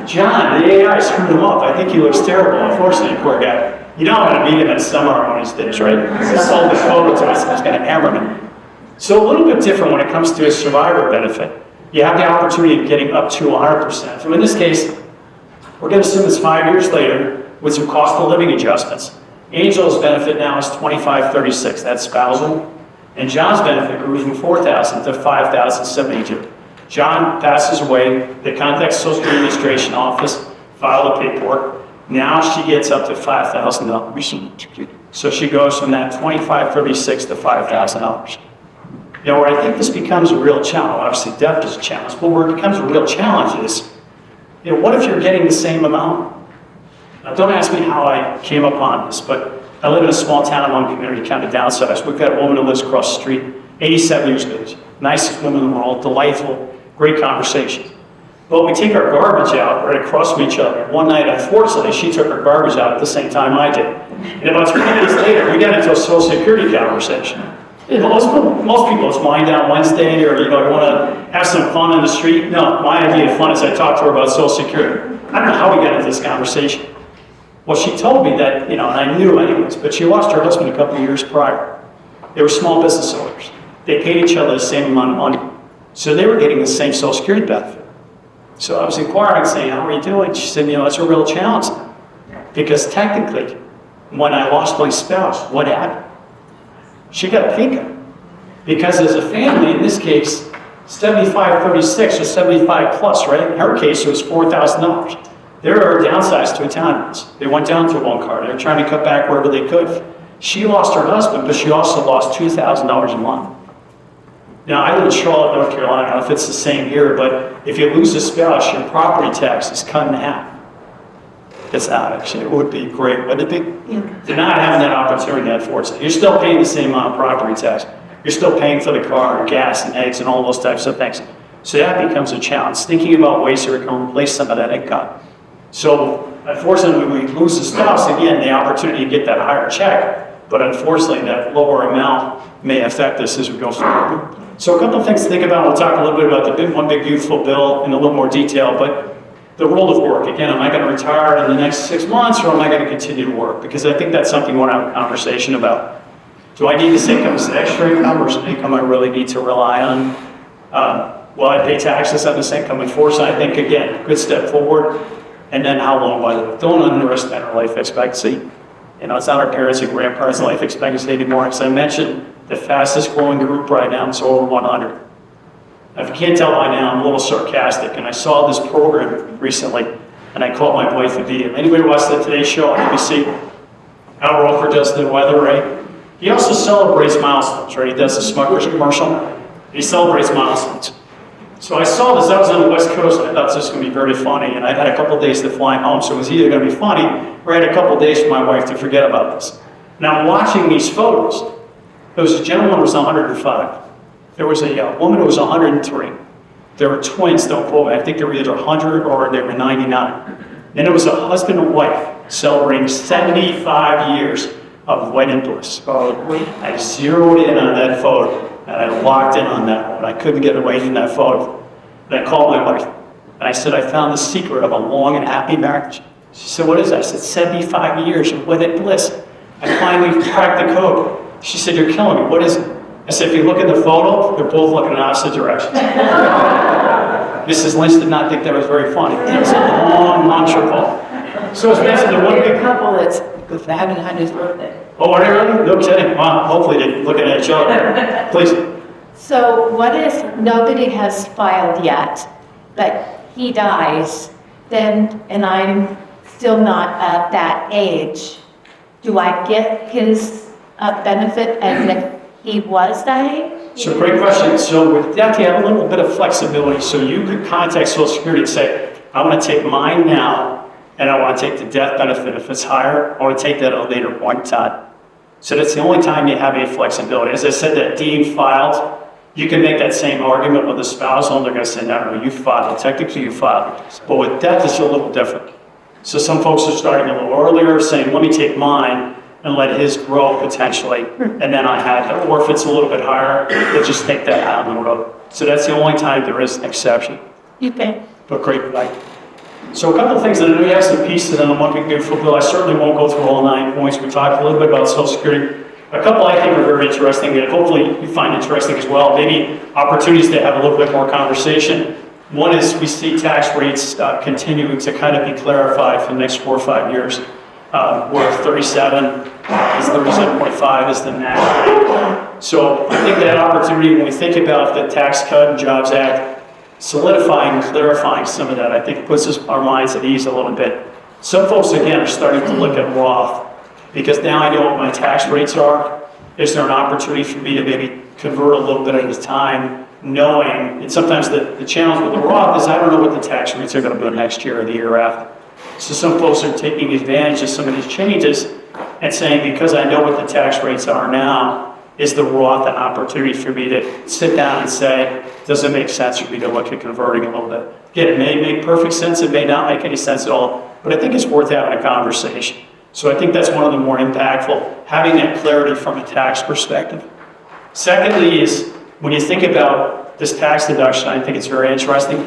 John, the AI screwed him up. I think he looks terrible, unfortunately, poor guy. You know I'm gonna meet him at seminar one of these days, right? I sold the photo to us, I was gonna hammer him. So a little bit different when it comes to a survivor benefit. You have the opportunity of getting up to 100%. So in this case, we're going to assume it's 5 years later with some cost of living adjustments. Angel's benefit now is $25.36, that's spousal. And John's benefit grew from $4,000 to $5,072. John passes away, they contact Social Security Administration office, file the paperwork. Now she gets up to $5,000. So she goes from that $25.36 to $5,000. You know, where I think this becomes a real challenge, obviously death is a challenge, but where it becomes a real challenge is, you know, what if you're getting the same amount? Now, don't ask me how I came upon this, but I live in a small town in one community, kind of downsized. We've got a woman who lives across the street, 87 years of age, nicest woman in the world, delightful, great conversation. Well, we take our garbage out right across from each other. One night, unfortunately, she took her garbage out at the same time I did. And about 3 days later, we got into a Social Security conversation. Most people, it's wind down Wednesday, or, you know, you want to have some fun in the street. No, my idea of fun is I talked to her about Social Security. I don't know how we got into this conversation. Well, she told me that, you know, and I knew anyways, but she lost her husband a couple of years prior. They were small business owners. They paid each other the same amount of money. So they were getting the same Social Security benefit. So I was inquiring, saying, how are you doing? She said, you know, it's a real challenge. Because technically, when I lost my spouse, what happened? She got pink eye. Because as a family, in this case, 75-36 or 75 plus, right? In her case, it was $4,000. They were downsized to a townhouse. They went down to one car. They were trying to cut back wherever they could. She lost her husband, but she also lost $2,000 a month. Now, I live in Charlotte, North Carolina. I don't know if it's the same here, but if you lose a spouse, your property tax is cut in half. It's not, actually. It would be great, but they're not having that opportunity, unfortunately. You're still paying the same amount of property tax. You're still paying for the car, and gas, and eggs, and all those types of things. So that becomes a challenge, thinking about ways to replace some of that income. So, unfortunately, when we lose a spouse, again, the opportunity to get that higher check, but unfortunately, that lower amount may affect us as we go forward. So a couple of things to think about. We'll talk a little bit about the One Big Beautiful Bill in a little more detail, but the role of work. Again, am I going to retire in the next 6 months, or am I going to continue to work? Because I think that's something we want to have a conversation about. Do I need this income as extra income, or is it income I really need to rely on? Will I pay taxes on this income? Unfortunately, I think, again, good step forward. And then how long will I live? Don't underestimate our life expectancy. You know, it's not our parents and grandparents' life expectancy anymore. As I mentioned, the fastest growing group right now is over 100. If you can't tell by now, I'm a little sarcastic, and I saw this program recently, and I called my wife Evita. Anybody watch the Today Show on ABC? Al Roker does the weather, right? He also celebrates milestones, right? He does the Smucker's commercial. He celebrates milestones. So I saw this, I was on the West Coast, and I thought this was going to be very funny, and I had a couple of days to fly home, so it was either going to be funny, or I had a couple of days for my wife to forget about this. Now, I'm watching these photos. There was a gentleman who was 105. There was a woman who was 103. There were twins, don't quote me. I think they were either 100 or they were 99. Then there was a husband and wife celebrating 75 years of wedded bliss. I zeroed in on that photo, and I locked in on that one. I couldn't get away from that photo. And I called my wife, and I said, I found the secret of a long and happy marriage. She said, what is that? I said, 75 years of wedded bliss. I finally cracked the code. She said, you're killing me. What is it? I said, if you look at the photo, they're both looking in opposite directions. Mrs. Lynch did not think that was very funny. It was a long mantra call. So it's basically the one There's a big... couple that's, because I haven't had his birthday. Oh, are they really? No kidding. Wow, hopefully they're looking at each other. Please. So what if nobody has filed yet, but he dies, then, and I'm still not at that age, do I get his benefit as if he was dying? So great question. So with that, you have a little bit of flexibility. So you could contact Social Security and say, I want to take mine now, and I want to take the death benefit. If it's higher, I want to take that at a later point in time. So that's the only time you have any flexibility. As I said, that deed filed, you can make that same argument with the spousal, and they're going to say, no, you filed it. Technically, you filed it. But with death, it's a little different. So some folks are starting a little earlier, saying, let me take mine and let his grow potentially, and then I had it. Or if it's a little bit higher, they'll just take that out on the road. So that's the only time there is an exception. Okay. But great, like. So a couple of things that I know you have some pieces and I'm looking good for Bill. I certainly won't go through all 9 points. We talked a little bit about Social Security. A couple I think are very interesting that hopefully you find interesting as well. Maybe opportunities to have a little bit more conversation. One is we see tax rates continuing to kind of be clarified for the next 4 or 5 years. Where 37 is 37.5 is the max rate. So I think that opportunity, when we think about the Tax Cut and Jobs Act, solidifying and clarifying some of that, I think puts our minds at ease a little bit. Some folks, again, are starting to look at Roth, because now I know what my tax rates are. Is there an opportunity for me to maybe convert a little bit at a time, knowing, and sometimes the challenge with the Roth is I don't know what the tax rates are going to be next year or the year after. So some folks are taking advantage of some of these changes and saying, because I know what the tax rates are now, is the Roth an opportunity for me to sit down and say, does it make sense for me to look at converting a little bit? Again, it may make perfect sense, it may not make any sense at all, but I think it's worth having a conversation. So I think that's one of the more impactful, having that clarity from a tax perspective. Secondly is, when you think about this tax deduction, I think it's very interesting.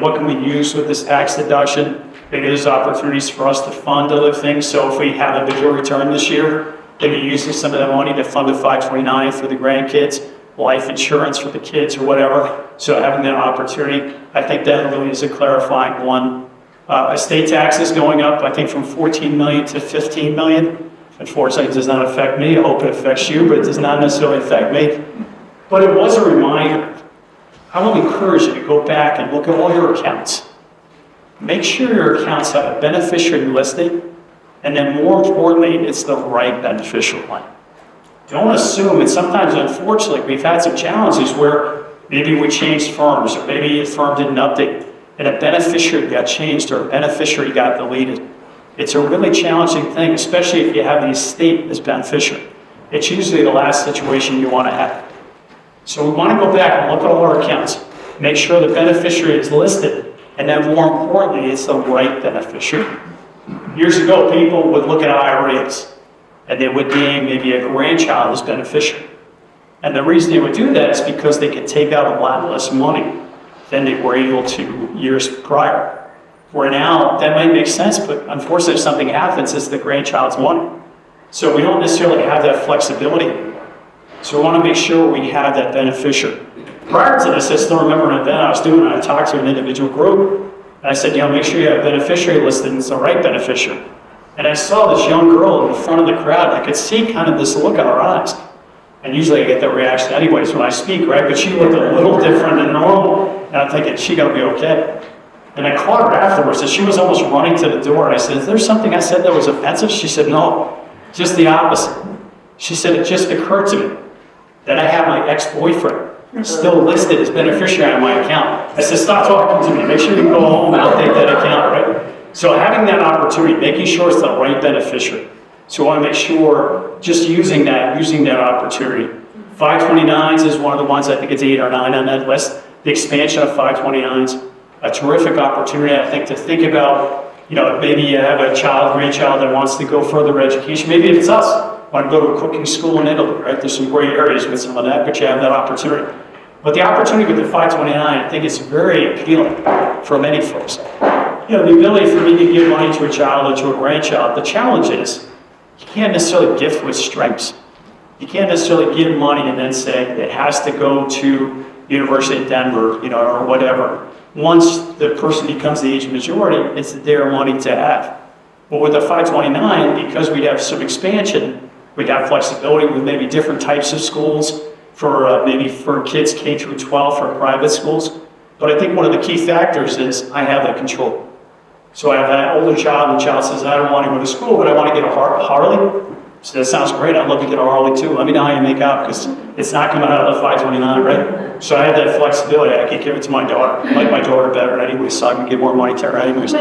What can we use with this tax deduction? Maybe there's opportunities for us to fund other things. So if we have a bigger return this year, maybe using some of that money to fund the 529 for the grandkids, life insurance for the kids or whatever. So having that opportunity, I think that really is a clarifying one. Estate taxes going up, I think from 14 million to 15 million. Unfortunately, it does not affect me. I hope it affects you, but it does not necessarily affect me. But it was a reminder. I will encourage you to go back and look at all your accounts. Make sure your accounts have a beneficiary listed, and then more importantly, it's the right beneficial one. Don't assume, and sometimes unfortunately, we've had some challenges where maybe we changed firms, or maybe a firm didn't update, and a beneficiary got changed or a beneficiary got deleted. It's a really challenging thing, especially if you have the estate as beneficiary. It's usually the last situation you want to have. So we want to go back and look at all our accounts, make sure the beneficiary is listed, and then more importantly, it's the right beneficiary. Years ago, people would look at IRAs, and they would name maybe a grandchild as beneficiary. And the reason they would do that is because they could take out a lot less money than they were able to years prior. Where now, that might make sense, but unfortunately, if something happens, it's the grandchild's money. So we don't necessarily have that flexibility anymore. So we want to make sure we have that beneficiary. Prior to this, I still remember an event I was doing, and I talked to an individual group, and I said, make sure you have a beneficiary listed, and it's the right beneficiary. And I saw this young girl in the front of the crowd, and I could see kind of this look in her eyes. And usually I get that reaction anyways when I speak, right? But she looked a little different than normal, and I'm thinking, she's going to be okay. And I caught her afterwards, and she was almost running to the door. And I said, is there something I said that was offensive? She said, no, just the opposite. She said, it just occurred to me that I have my ex-boyfriend still listed as beneficiary on my account. I said, stop talking to me. Make sure you go home and update that account, right? So having that opportunity, making sure it's the right beneficiary. So I want to make sure just using that opportunity. 529s is one of the ones, I think it's 8 or 9 on that list. The expansion of 529s. A terrific opportunity, I think, to think about, maybe you have a grandchild that wants to go further education. Maybe it's us, want to go to a cooking school in Italy, right? There's some great areas with some of that, but you have that opportunity. But the opportunity with the 529, I think is very appealing for many folks. The ability for me to give money to a child or to a grandchild, the challenge is you can't necessarily gift with strengths. You can't necessarily give money and then say it has to go to University of Denver, or whatever. Once the person becomes the age of majority, it's their money to have. But with the 529, because we'd have some expansion, we'd have flexibility with maybe different types of schools maybe for kids K through 12 for private schools. But I think one of the key factors is I have that control. So I have that older child, and the child says, I don't want to go to school, but I want to get a Harley. So that sounds great. I'd love to get a Harley too. Let me know how you make out, because it's not coming out of the 529, right? So I have that flexibility. I can give it to my daughter. I like my daughter better anyway, so I can give more money to her anyways.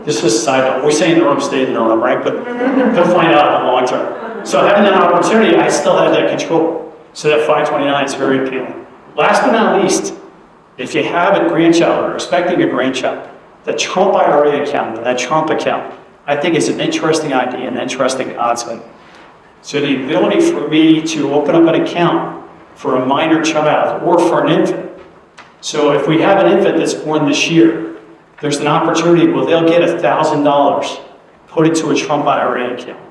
This is a side note. We say in the room, stay in the room, right? But we'll find out in the long term. So having that opportunity, I still have that control. So that 529 is very appealing. Last but not least, if you have a grandchild or expecting a grandchild, the Trump IRA account, that Trump account, I think is an interesting idea, an interesting concept. So the ability for me to open up an account for a minor child or for an infant. So if we have an infant that's born this year, there's an opportunity where they'll get $1,000 put into a Trump IRA account.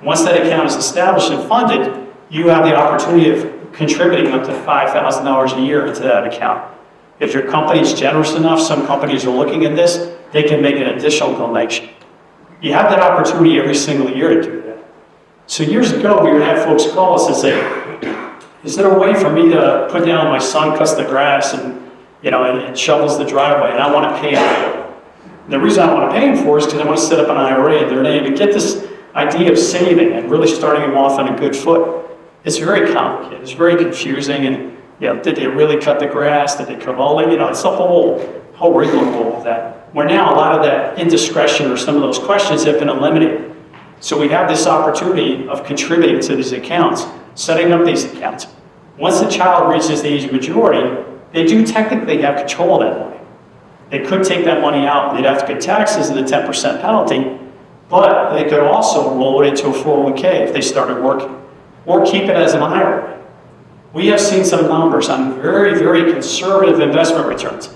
Once that account is established and funded, you have the opportunity of contributing up to $5,000 a year into that account. If your company is generous enough, some companies are looking at this, they can make an additional donation. You have that opportunity every single year to do that. So years ago, we would have folks call us and say, is there a way for me to put down my son cuts the grass and shovels the driveway, and I want to pay him for it? And the reason I want to pay him for it is because I want to set up an IRA in their name and get this idea of saving and really starting them off on a good foot. It's very complicated. It's very confusing. And did they really cut the grass? Did they cut all it? It's the whole rigmarole of that. Where now a lot of that indiscretion or some of those questions have been eliminated. So we have this opportunity of contributing to these accounts, setting up these accounts. Once the child reaches the age of majority, they do technically have control of that money. They could take that money out, they'd have to pay taxes and the 10% penalty, but they could also roll it into a 401k if they started working, or keep it as an IRA. We have seen some numbers on very, very conservative investment returns.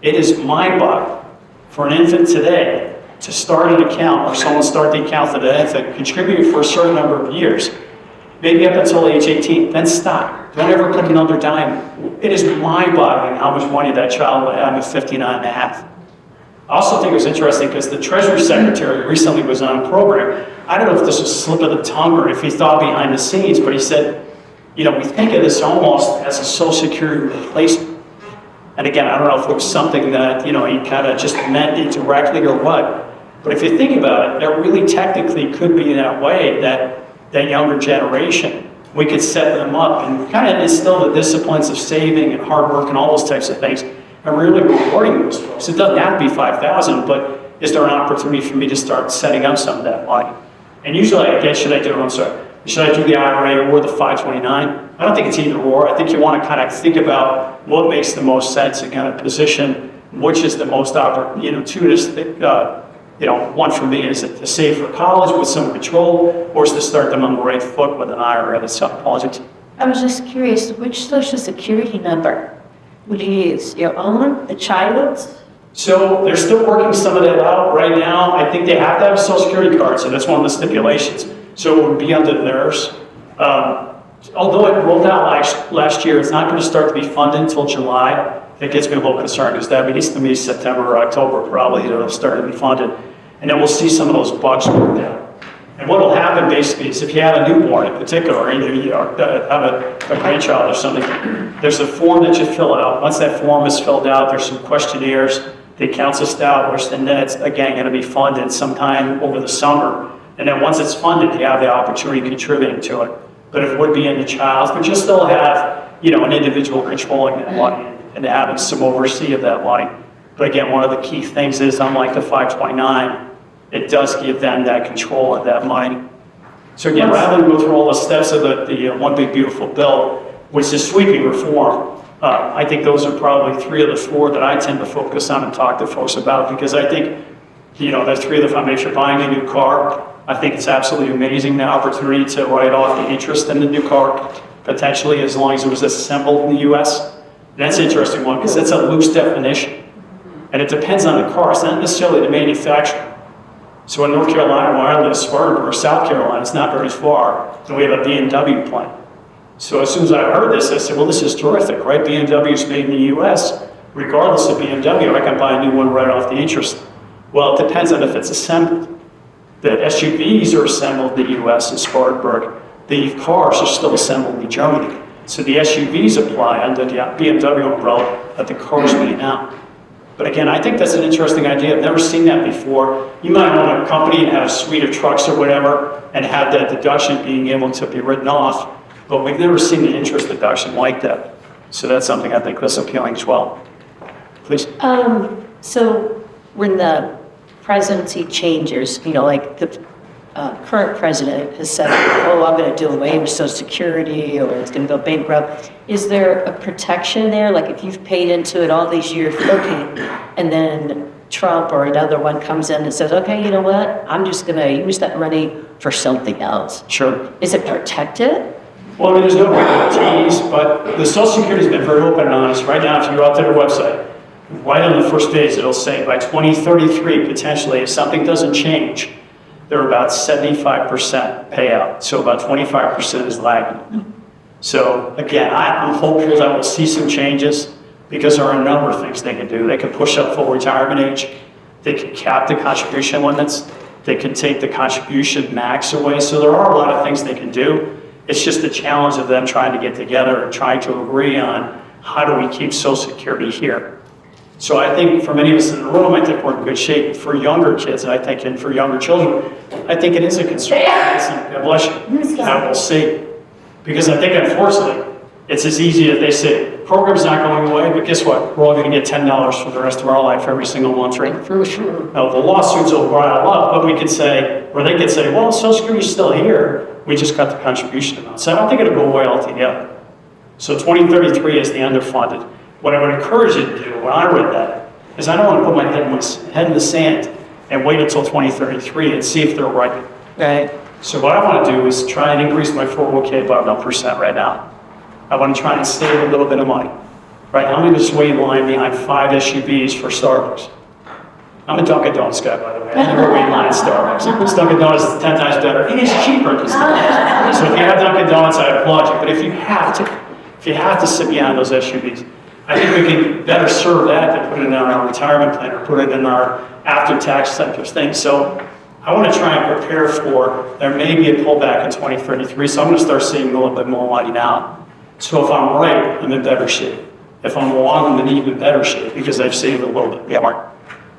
It is mind-boggling for an infant today to start an account, or someone start the account for the infant, contribute for a certain number of years, maybe up until age 18, then stop. Don't ever put another dime. It is mind-boggling how much money that child will have at 59 and a half. I also think it was interesting because the Treasury Secretary recently was on a program. I don't know if this was a slip of the tongue or if he thought behind the scenes, but he said, we think of this almost as a Social Security replacement. And again, I don't know if it was something that, he kind of just meant indirectly or what. But if you think about it, there really technically could be that way that younger generation, we could set them up and kind of instill the disciplines of saving and hard work and all those types of things and really rewarding those folks. It doesn't have to be $5,000, but is there an opportunity for me to start setting up some of that money? And usually, again, should I do the IRA or the 529? I don't think it's either or. I think you want to kind of think about what makes the most sense and kind of position which is the most opportunity, one for me is it to save for college with some control, or is to start them on the right foot with an IRA that's apologies. I was just curious, which Social Security number would you use? Your own, the child's? So they're still working some of that out right now. I think they have to have a Social Security card, so that's one of the stipulations. So it would be under theirs. Although it rolled out last year, it's not going to start to be funded until July. It gets me a little concerned because that means to me September or October probably it'll start to be funded. And then we'll see some of those bugs worked out. And what will happen basically is if you have a newborn in particular, or either you have a grandchild or something, there's a form that you fill out. Once that form is filled out, there's some questionnaires, the account's established, and then it's again going to be funded sometime over the summer. And then once it's funded, you have the opportunity of contributing to it. But it would be in the child's, but you still have, an individual controlling that money and having some oversee of that money. But again, one of the key things is, unlike the 529, it does give them that control of that money. So again, rather than go through all the steps of the One Big Beautiful Bill, which is sweeping reform, I think those are probably 3 of the 4 that I tend to focus on and talk to folks about, because I think, there's 3 of the 5. If you're buying a new car, I think it's absolutely amazing the opportunity to write off the interest in the new car, potentially, as long as it was assembled in the U.S. That's an interesting one, because that's a loose definition. And it depends on the car. It's not necessarily the manufacturer. So in North Carolina, where I live, Spartanburg, or South Carolina, it's not very far, and we have a BMW plant. So as soon as I heard this, I said, well, this is terrific, right? BMW is made in the US. Regardless of BMW, I can buy a new one right off the interest. Well, it depends on if it's assembled. The SUVs are assembled in the US in Spartanburg. The cars are still assembled in Germany. So the SUVs apply under the BMW umbrella that the cars made now. But again, I think that's an interesting idea. I've never seen that before. You might own a company and have a suite of trucks or whatever and have that deduction being able to be written off, but we've never seen an interest deduction like that. So that's something I think that's appealing as well. Please. So when the presidency changes, like the current president has said, oh, I'm going to do away with Social Security or it's going to go bankrupt. Is there a protection there? Like if you've paid into it all these years, okay, and then Trump or another one comes in and says, okay, you know what? I'm just going to use that money for something else. Sure. Is it protected? Well, I mean, there's no guarantees, but the Social Security's been very open and honest. Right now, if you go out to their website, right on the first page, it'll say by 2033, potentially, if something doesn't change, they're about 75% payout. So about 25% is lagging. So again, I'm hopeful that we'll see some changes because there are a number of things they can do. They can push up full retirement age. They can cap the contribution limits. They can take the contribution max away. So there are a lot of things they can do. It's just the challenge of them trying to get together and trying to agree on how do we keep Social Security here. So I think for many of us in the room, I think we're in good shape. For younger kids, I think, and for younger children, I think it is a concern. God bless you. And we'll see. Because I think, unfortunately, it's as easy as they say, program's not going away, but guess what? We're all going to get $10 for the rest of our life every single month, right? For sure. Now, the lawsuits will rile up, but we could say, or they could say, well, Social Security's still here. We just cut the contribution amount. So I don't think it'll go away altogether. So 2033 is the underfunded. What I would encourage you to do when I read that is I don't want to put my head in the sand and wait until 2033 and see if they're right. Right. So what I want to do is try and increase my 401k by about 1% right now. I want to try and save a little bit of money. Right? I'm going to just wait in line behind 5 SUVs for Starbucks. I'm a Dunkin' Donuts guy, by the way. I never wait in line at Starbucks. Dunkin' Donuts is 10 times better. It is cheaper than Starbucks. So if you have Dunkin' Donuts, I applaud you. But if you have to sit behind those SUVs, I think we can better serve that than put it in our retirement plan or put it in our after-tax type of thing. So I want to try and prepare for there may be a pullback in 2033. So I'm going to start seeing a little bit more money now. So if I'm right, I'm in better shape. If I'm wrong, I'm in even better shape because I've saved a little bit. Yeah, Mark.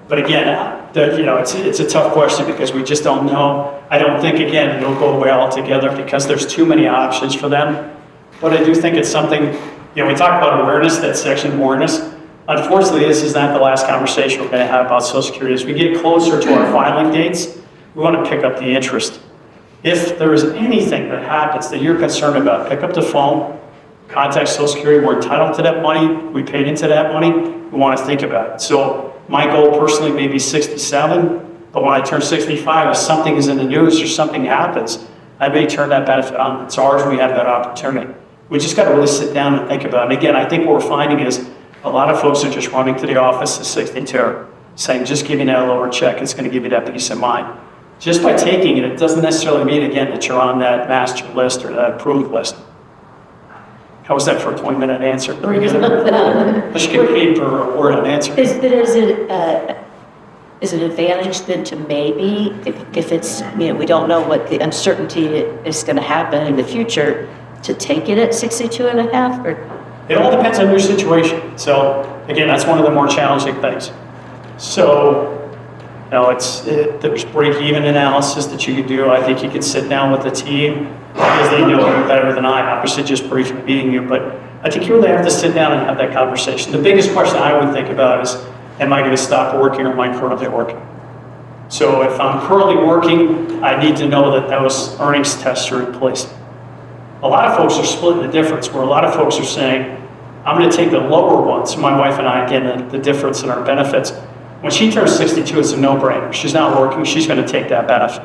But again, it's a tough question because we just don't know. I don't think, again, it'll go away altogether because there's too many options for them. But I do think it's something, we talk about awareness, that section of awareness. Unfortunately, this is not the last conversation we're going to have about Social Security. As we get closer to our filing dates, we want to pick up the interest. If there is anything that happens that you're concerned about, pick up the phone, contact Social Security. We're entitled to that money. We paid into that money. We want to think about it. So my goal personally may be 67, but when I turn 65, if something is in the news or something happens, I may turn that benefit on. It's ours. We have that opportunity. We just got to really sit down and think about it. And again, I think what we're finding is a lot of folks are just running to the office at 62, saying, just give me that lower check. It's going to give you that peace of mind. Just by taking it, it doesn't necessarily mean, again, that you're on that master list or that approved list. How was that for a 20-minute answer? Let's get paid per word on answer. Is it an advantage then to maybe, if it's, we don't know what the uncertainty is going to happen in the future, to take it at 62 and a half? Or? It all depends on your situation. So again, that's one of the more challenging things. So, there's break-even analysis that you can do. I think you can sit down with the team because they know you better than I. Obviously, just briefly meeting you, but I think you really have to sit down and have that conversation. The biggest question I would think about is, am I going to stop working or am I currently working? So if I'm currently working, I need to know that those earnings tests are in place. A lot of folks are splitting the difference, where a lot of folks are saying, I'm going to take the lower ones. My wife and I, again, the difference in our benefits. When she turns 62, it's a no-brainer. She's not working, she's going to take that benefit.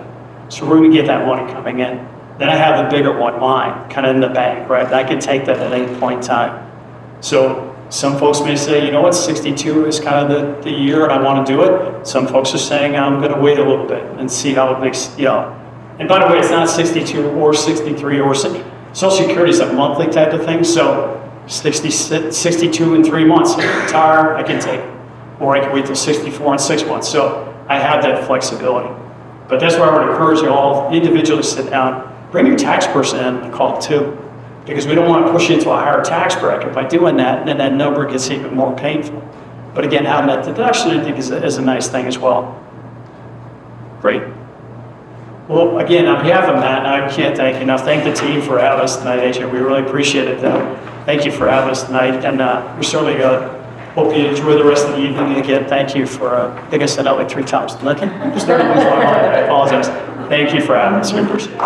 So we're going to get that money coming in. Then I have the bigger one, mine, kind of in the bank, right? I can take that at any point in time. So some folks may say, 62 is kind of the year and I want to do it. Some folks are saying, I'm going to wait a little bit and see how it makes, And by the way, it's not 62 or 63 or 60. Social Security is a monthly type of thing, so 62 in 3 months, retire, I can take, or I can wait till 64 in 6 months. So I have that flexibility. But that's why I would encourage you all individually to sit down, bring your tax person in and call too, because we don't want to push you into a higher tax bracket. By doing that, then that number gets even more painful. But again, having that deduction, I think, is a nice thing as well. Great. Well, again, on behalf of Matt, I can't thank you enough. Thank the team for having us tonight, AJ. We really appreciate it. Thank you for having us tonight, and we certainly hope you enjoy the rest of the evening. And again, thank you for, I think I said that like 3 times. Looking? I apologize. Thank you for having us. We appreciate it.